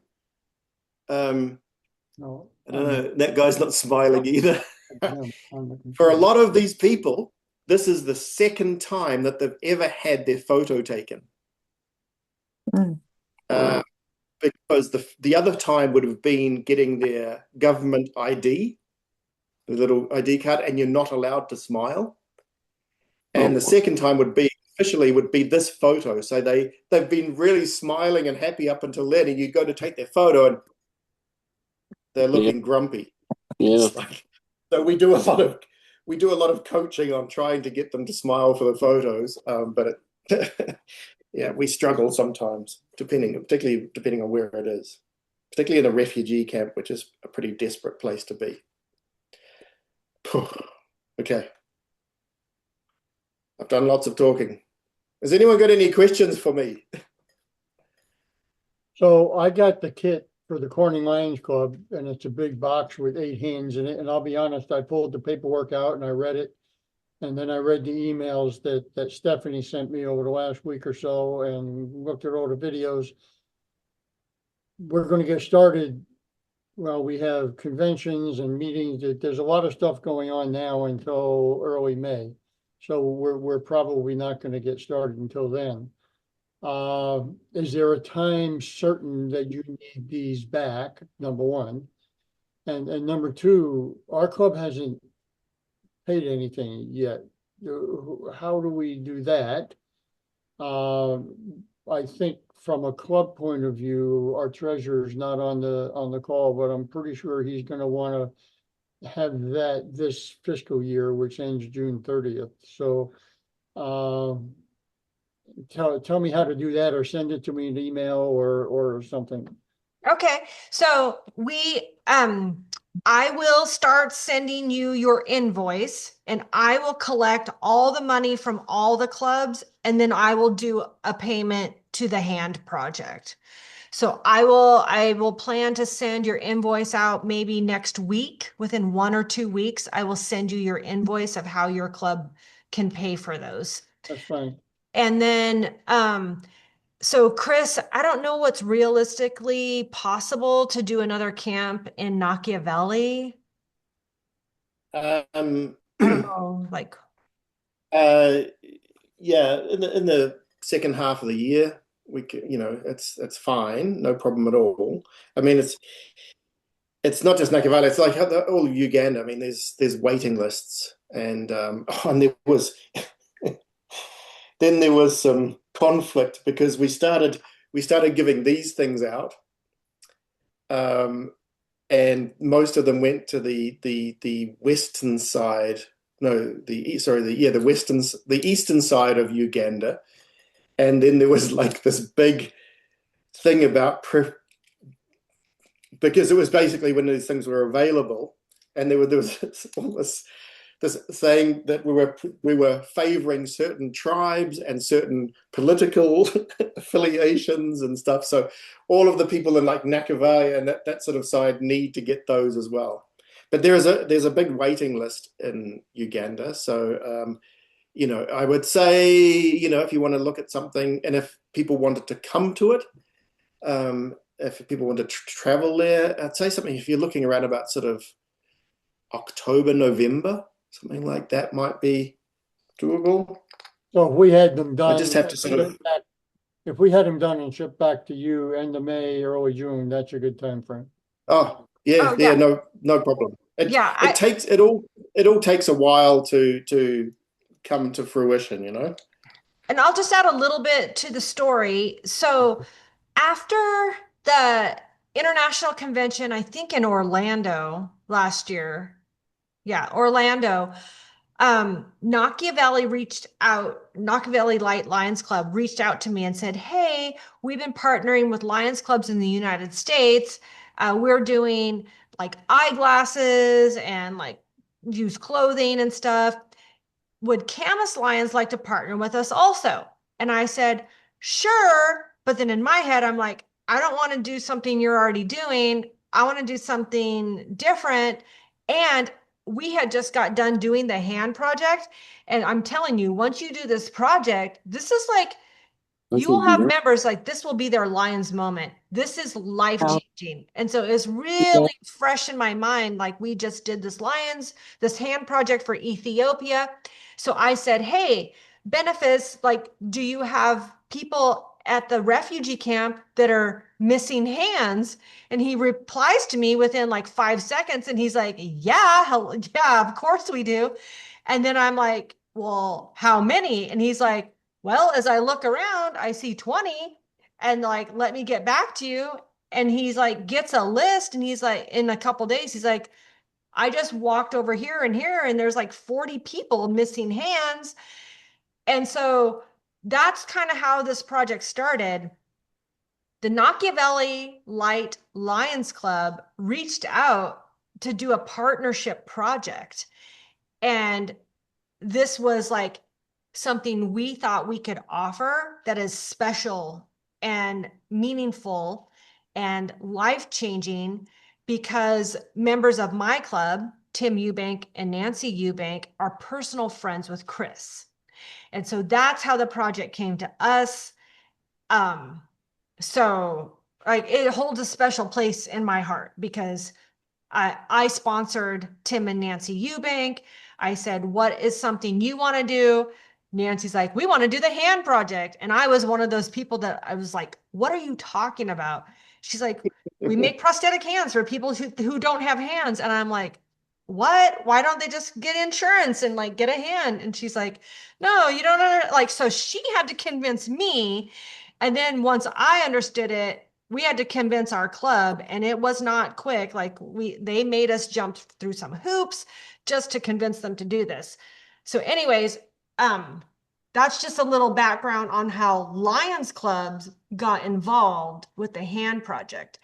No. I don't know. That guy's not smiling either. For a lot of these people, this is the second time that they've ever had their photo taken. Because the other time would have been getting their government ID, the little ID card, and you're not allowed to smile. And the second time would be this photo. So they've been really smiling and happy up until then, and you go to take their photo and they're looking grumpy. Yeah. So we do a lot of coaching on trying to get them to smile for the photos, but yeah, we struggle sometimes, particularly depending on where it is, particularly in a refugee camp, which is a pretty desperate place to be. Okay. I've done lots of talking. Has anyone got any questions for me? So I got the kit for the Corning Lions Club, and it's a big box with 8 hands in it. And I'll be honest, I pulled the paperwork out and I read it. And then I read the emails that Stephanie sent me over the last week or so, and looked at all the videos. We're going to get started. Well, we have conventions and meetings. There's a lot of stuff going on now until early May. So we're probably not going to get started until then. Is there a time certain that you need these back? Number one. And number two, our club hasn't paid anything yet. How do we do that? I think from a club point of view, our treasurer is not on the call, but I'm pretty sure he's going to want to have that this fiscal year, which ends June 30th. So tell me how to do that, or send it to me in email or something. Okay, so I will start sending you your invoice, and I will collect all the money from all the clubs, and then I will do a payment to the hand project. So I will plan to send your invoice out maybe next week. Within 1 or 2 weeks, I will send you your invoice of how your club can pay for those. That's fine. And then so Chris, I don't know what's realistically possible to do another camp in Machiavelli. I don't know, like. Yeah, in the second half of the year, we can, it's fine, no problem at all. I mean, it's not just Nakavale, it's like all of Uganda. I mean, there's waiting lists, and and there was then there was some conflict because we started giving these things out, and most of them went to the western side. No, the eastern side of Uganda, and then there was like this big thing about because it was basically when these things were available, and there was all this saying that we were favoring certain tribes and certain political affiliations and stuff. So all of the people in like Nakavale and that sort of side need to get those as well. But there's a big waiting list in Uganda. So I would say, if you want to look at something, and if people wanted to come to it, if people want to travel there, I'd say something, if you're looking around about sort of October, November, something like that might be doable. So if we had them done, I just have to sort of, if we had them done and shipped back to you end of May, early June, that's a good time frame. Oh yeah, no problem. It all takes a while to come to fruition, And I'll just add a little bit to the story. So after the international convention, I think in Orlando last year, Yeah, Orlando. Machiavelli Light Lions Club reached out to me and said, "Hey, we've been partnering with Lions Clubs in the United States. We're doing like eyeglasses and like used clothing and stuff. Would Camas Lions like to partner with us also?" And I said, "Sure." But then in my head, I'm like, I don't want to do something you're already doing. I want to do something different. And we had just got done doing the hand project. And I'm telling you, once you do this project, this is like, you will have members like this will be their Lions moment. This is life changing. And so it's really fresh in my mind. Like we just did this hand project for Ethiopia. So I said, "Hey, Benefice, like, do you have people at the refugee camp that are missing hands?" And he replies to me within like 5 seconds. And he's like, "Yeah, yeah, of course we do." And then I'm like, "Well, how many?" And he's like, "Well, as I look around, I see 20 and like, let me get back to you." And he's like, gets a list and he's like, in a couple days, he's like, "I just walked over here and there's like 40 people missing hands." And so that's kind of how this project started. The Machiavelli Light Lions Club reached out to do a partnership project. And this was like something we thought we could offer that is special and meaningful and life-changing because members of my club, Tim Eubank and Nancy Eubank, are personal friends with Chris. And so that's how the project came to us. So like it holds a special place in my heart because I sponsored Tim and Nancy Eubank. I said, "What is something you want to do?" Nancy's like, "We want to do the hand project." And I was one of those people that I was like, "What are you talking about?" She's like, "We make prosthetic hands for people who don't have hands." And I'm like, "What? Why don't they just get insurance and like get a hand?" And she's like, "No, you don't know." Like, so she had to convince me. And then once I understood it, we had to convince our club, and it was not quick. Like they made us jump through some hoops just to convince them to do this. So anyways, that's just a little background on how Lions clubs got involved with the hand project.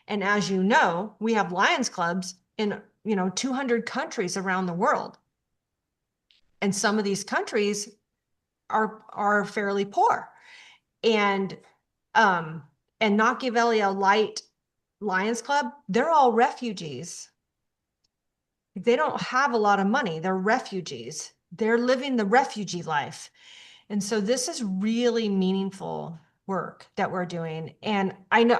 And as you know, we have Lions clubs in 200 countries around the world, and some of these countries are fairly poor. And Machiavelli Light Lions Club, they're all refugees. They don't have a lot of money. They're refugees. They're living the refugee life. And so this is really meaningful work that we're doing. And I know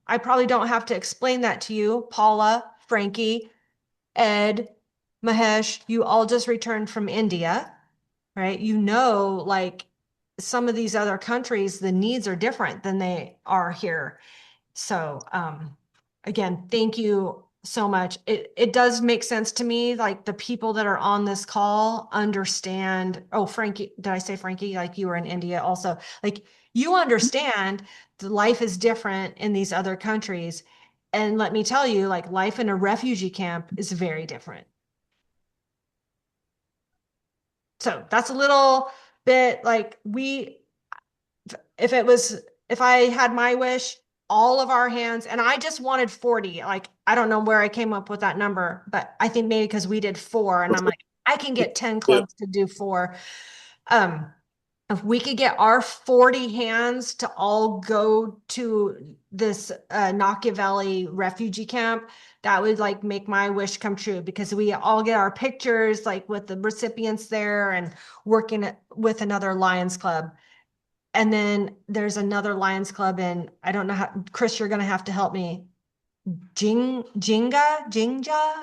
I probably don't have to explain that to you, Paula, Frankie, Ed, Mahesh, you all just returned from India, right? Like some of these other countries, the needs are different than they are here. So again, thank you so much. It does make sense to me. Like the people that are on this call understand. Oh, Frankie, did I say Frankie? Like you were in India also. Like you understand the life is different in these other countries. And let me tell you, like life in a refugee camp is very different. So that's a little bit like if I had my wish, all of our hands, and I just wanted 40. Like, I don't know where I came up with that number, but I think maybe because we did 4, and I'm like, I can get 10 clubs to do 4. If we could get our 40 hands to all go to this Machiavelli refugee camp, that would like make my wish come true because we all get our pictures like with the recipients there and working with another Lions Club. And then there's another Lions Club in, I don't know how, Chris, you're going to have to help me. Jinja? Ginger.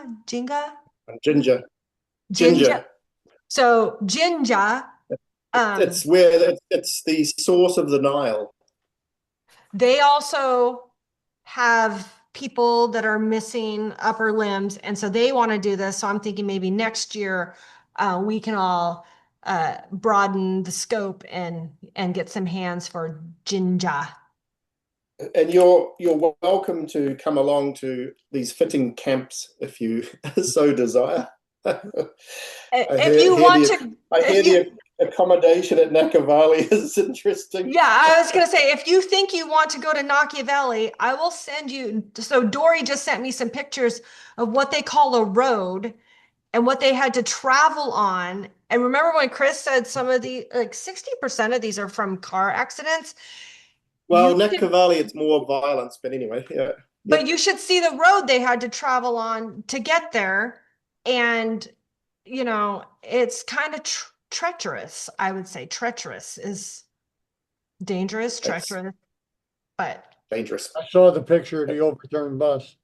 So Jinja. It's where it's the source of the Nile. They also have people that are missing upper limbs, and so they want to do this. So I'm thinking maybe next year we can all broaden the scope and get some hands for Jinja. And you're welcome to come along to these fitting camps if you so desire. If you want to, I hear if you, the accommodation at Nakavali is interesting. yeah, I was gonna say, if you think you want to go to Nakia Valley, I will send you. So Dory just sent me some pictures of what they call a road and what they had to travel on. And remember when Chris said some of the, like 60% of these are from car accidents? Well, You should, Nakavali, it's more violence, but anyway, yeah. but you should see the road they had to travel on to get there. And, it's kind of treacherous, I would say. Treacherous is dangerous, It's treacherous, but dangerous. I saw the picture of the overturned bus.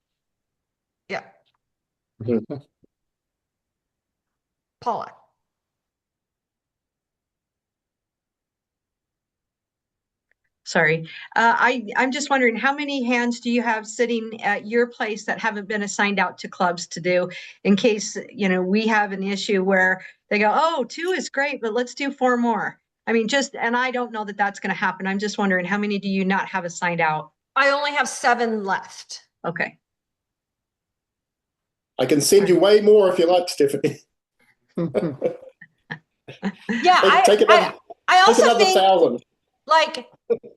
yeah. Mhm. Paula. Sorry. I'm just wondering, how many hands do you have sitting at your place that haven't been assigned out to clubs to do in case, we have an issue where they go, oh, 2 is great, but let's do 4 more. I mean, and I don't know that that's going to happen. I'm just wondering, how many do you not have assigned out? I only have 7 left. Okay. I can send you way more if you like, Stephanie. Yeah, Take I take also another think 1,000. like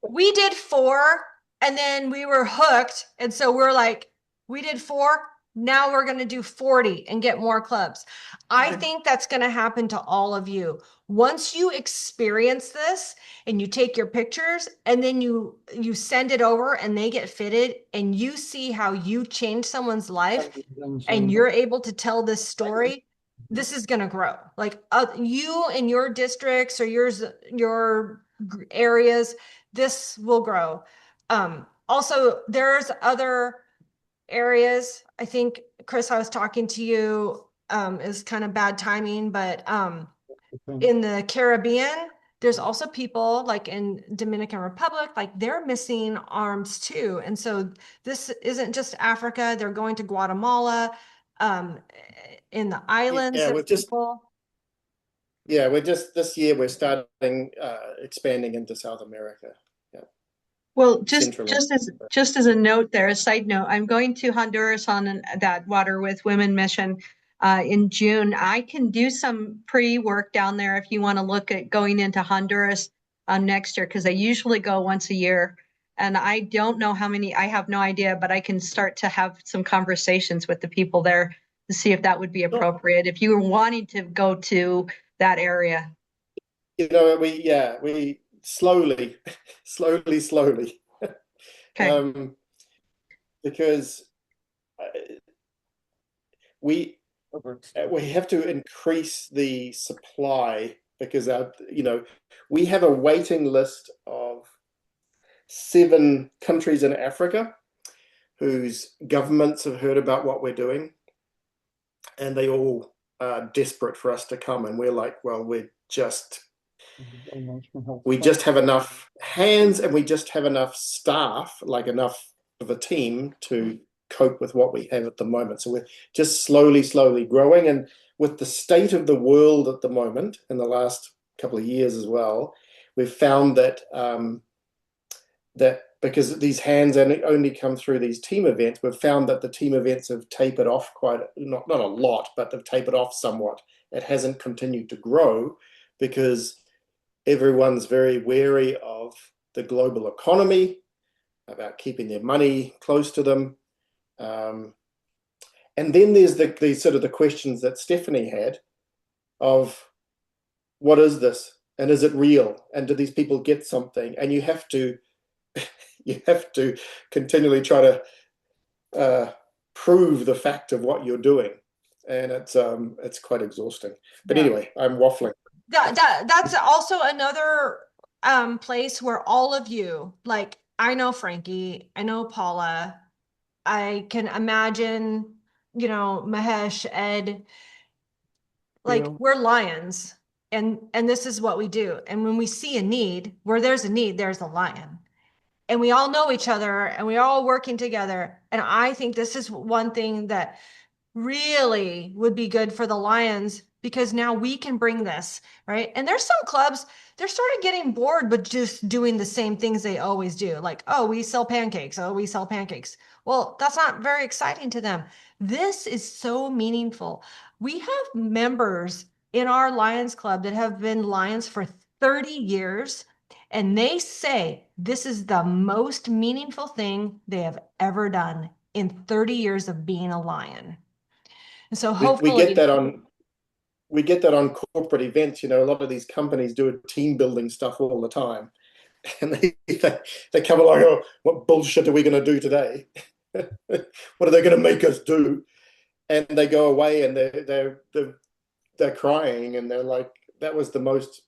we did 4 and then we were hooked. And so we're like, we did 4. Now we're going to do 40 and get more clubs. I Okay. think that's going to happen to all of you. Once you experience this and you take your pictures and then you send it over and they get fitted and you see how you change someone's life and you're able to tell this story, this is going to grow. Like you and your districts or your areas, this will grow. Also, there's other areas. I think, Chris, I was talking to you, is kind of bad timing, but in the Caribbean, there's also people like in Dominican Republic, like they're missing arms too. And so this isn't just Africa, they're going to Guatemala, in the islands, Yeah, there's people. we're just this year we're starting expanding into South America. Yeah. Well, just Central just as a note there, a side note, I'm going to Honduras on that Water with Women mission in June. I can do some pre-work down there if you want to look at going into Honduras next year, because I usually go once a year. And I don't know how many, I have no idea, but I can start to have some conversations with the people there to see if that would be appropriate if you were wanting to go to that area. We slowly, slowly. Okay. Because we have to increase the supply because we have a waiting list of 7 countries in Africa whose governments have heard about what we're doing, and they all are desperate for us to come. And we're like, well, we just have enough hands and we just have enough staff, like enough of a team to cope with what we have at the moment. So we're just slowly growing. And with the state of the world at the moment, in the last couple of years as well, we've found that that because these hands only come through these team events, we've found that the team events have tapered off not a lot, but they've tapered off somewhat. It hasn't continued to grow because everyone's very wary of the global economy, about keeping their money close to them. And then there's the sort of the questions that Stephanie had of what is this? And is it real? And do these people get something? And you have to continually try to prove the fact of what you're doing. And it's quite exhausting. But anyway, I'm waffling. That's also another place where all of you, like I know Frankie, I know Paula, I can imagine, Mahesh, Ed, like we're lions and this is what we do. And when we see a need, where there's a need, there's a lion. And we all know each other and we're all working together. And I think this is one thing that really would be good for the Lions because now we can bring this, right? And there's some clubs, they're sort of getting bored with just doing the same things they always do. Like, oh, we sell pancakes. Oh, we sell pancakes. Well, that's not very exciting to them. This is so meaningful. We have members in our Lions Club that have been Lions for 30 years, and they say this is the most meaningful thing they have ever done in 30 years of being a Lion. And so We get hopefully, that on corporate events. You know, a lot of these companies do team building stuff all the time, and they come along. Oh, what bullshit are we going to do today? What are they going to make us do? And they go away and they're crying, and they're like, that was the most,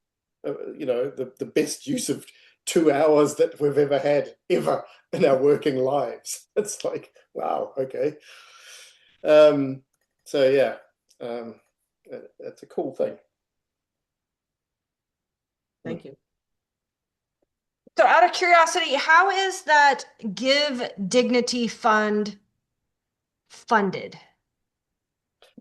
the best use of 2 hours that we've ever had ever in our working lives. It's like, wow, okay. So yeah, it's a cool thing. Thank you. so out of curiosity, how is that Give Dignity Fund funded?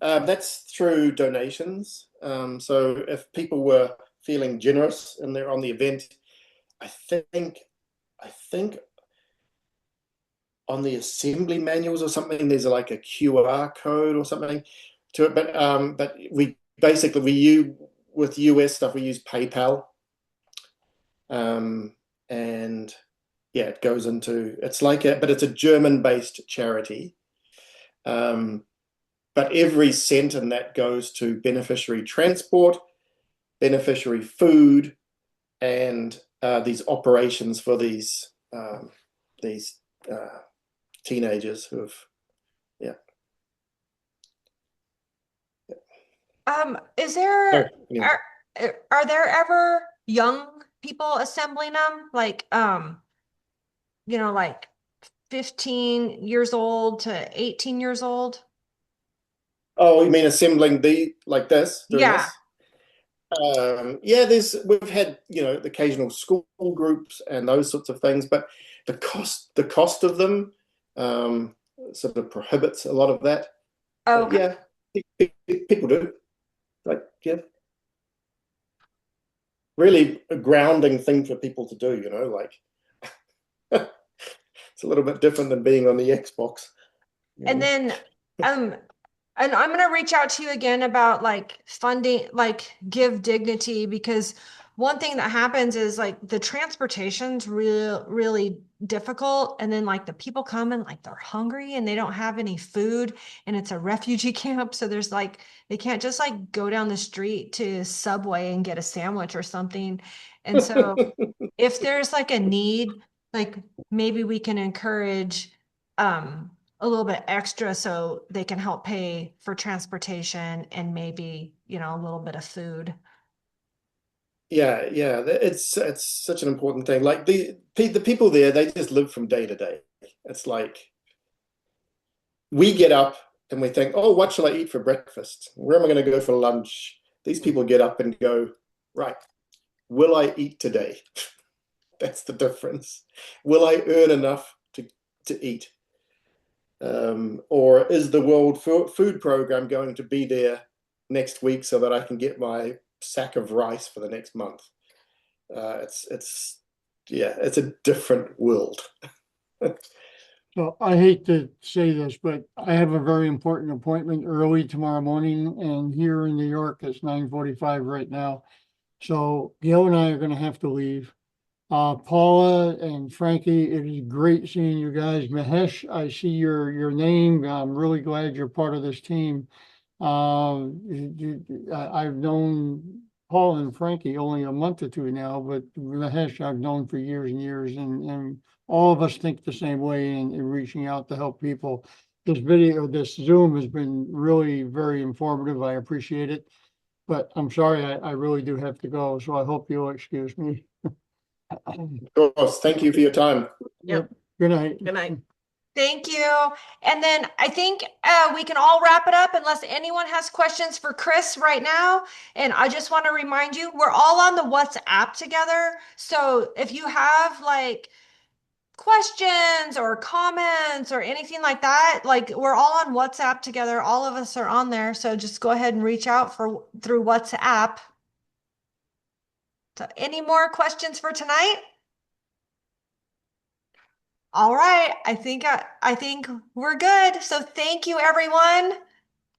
That's through donations. So if people were feeling generous and they're on the event, I think on the assembly manuals or something, there's like a QR code or something to it. But we use, with US stuff, we use PayPal. And yeah, it goes into, but it's a German-based charity. But every cent in that goes to beneficiary transport, beneficiary food, and these operations for these teenagers who have, yeah. Is there, Oh, anyway. are there ever young people assembling them? Like, like 15 years old to 18 years old? Oh, you mean assembling doing Yeah. this? Yeah, we've had, the occasional school groups and those sorts of things, but the cost of them sort of prohibits a lot of that. Oh, yeah, people do. Like, yeah, really a grounding thing for people to do. It's a little bit different than being on the Xbox. and then, and I'm going to reach out to you again about like funding, like Give Dignity, because one thing that happens is like the transportation's really difficult. And then like the people come and like they're hungry and they don't have any food and it's a refugee camp. So there's like, they can't just like go down the street to Subway and get a sandwich or something. And so if there's like a need, like maybe we can encourage, a little bit extra so they can help pay for transportation and maybe, a little bit of food. Yeah, it's such an important thing. Like the people there, they just live from day to day. It's like we get up and we think, oh, what shall I eat for breakfast? Where am I going to go for lunch? These people get up and go, right, will I eat today? That's the difference. Will I earn enough to eat? Or is the World Food Program going to be there next week so that I can get my sack of rice for the next month? It's a different world. So I hate to say this, but I have a very important appointment early tomorrow morning, and here in New York, it's 9:45 right now. So Gail and I are gonna have to leave. Paula and Frankie, it is great seeing you guys. Mahesh, I see your name. I'm really glad you're part of this team. I've known Paul and Frankie only a month or two now, but Mahesh I've known for years and years, and all of us think the same way in reaching out to help people. This Zoom has been really very informative. I appreciate it, but I'm sorry, I really do have to go, so I hope you'll excuse me. Of course, thank you for your time. Yep. Good night. Good night. Thank you. And then I think we can all wrap it up unless anyone has questions for Chris right now. And I just want to remind you, we're all on the WhatsApp together. So if you have like questions or comments or anything like that, like we're all on WhatsApp together. All of us are on there. So just go ahead and reach out through WhatsApp. So any more questions for tonight? All right, I think we're good. So thank you, everyone.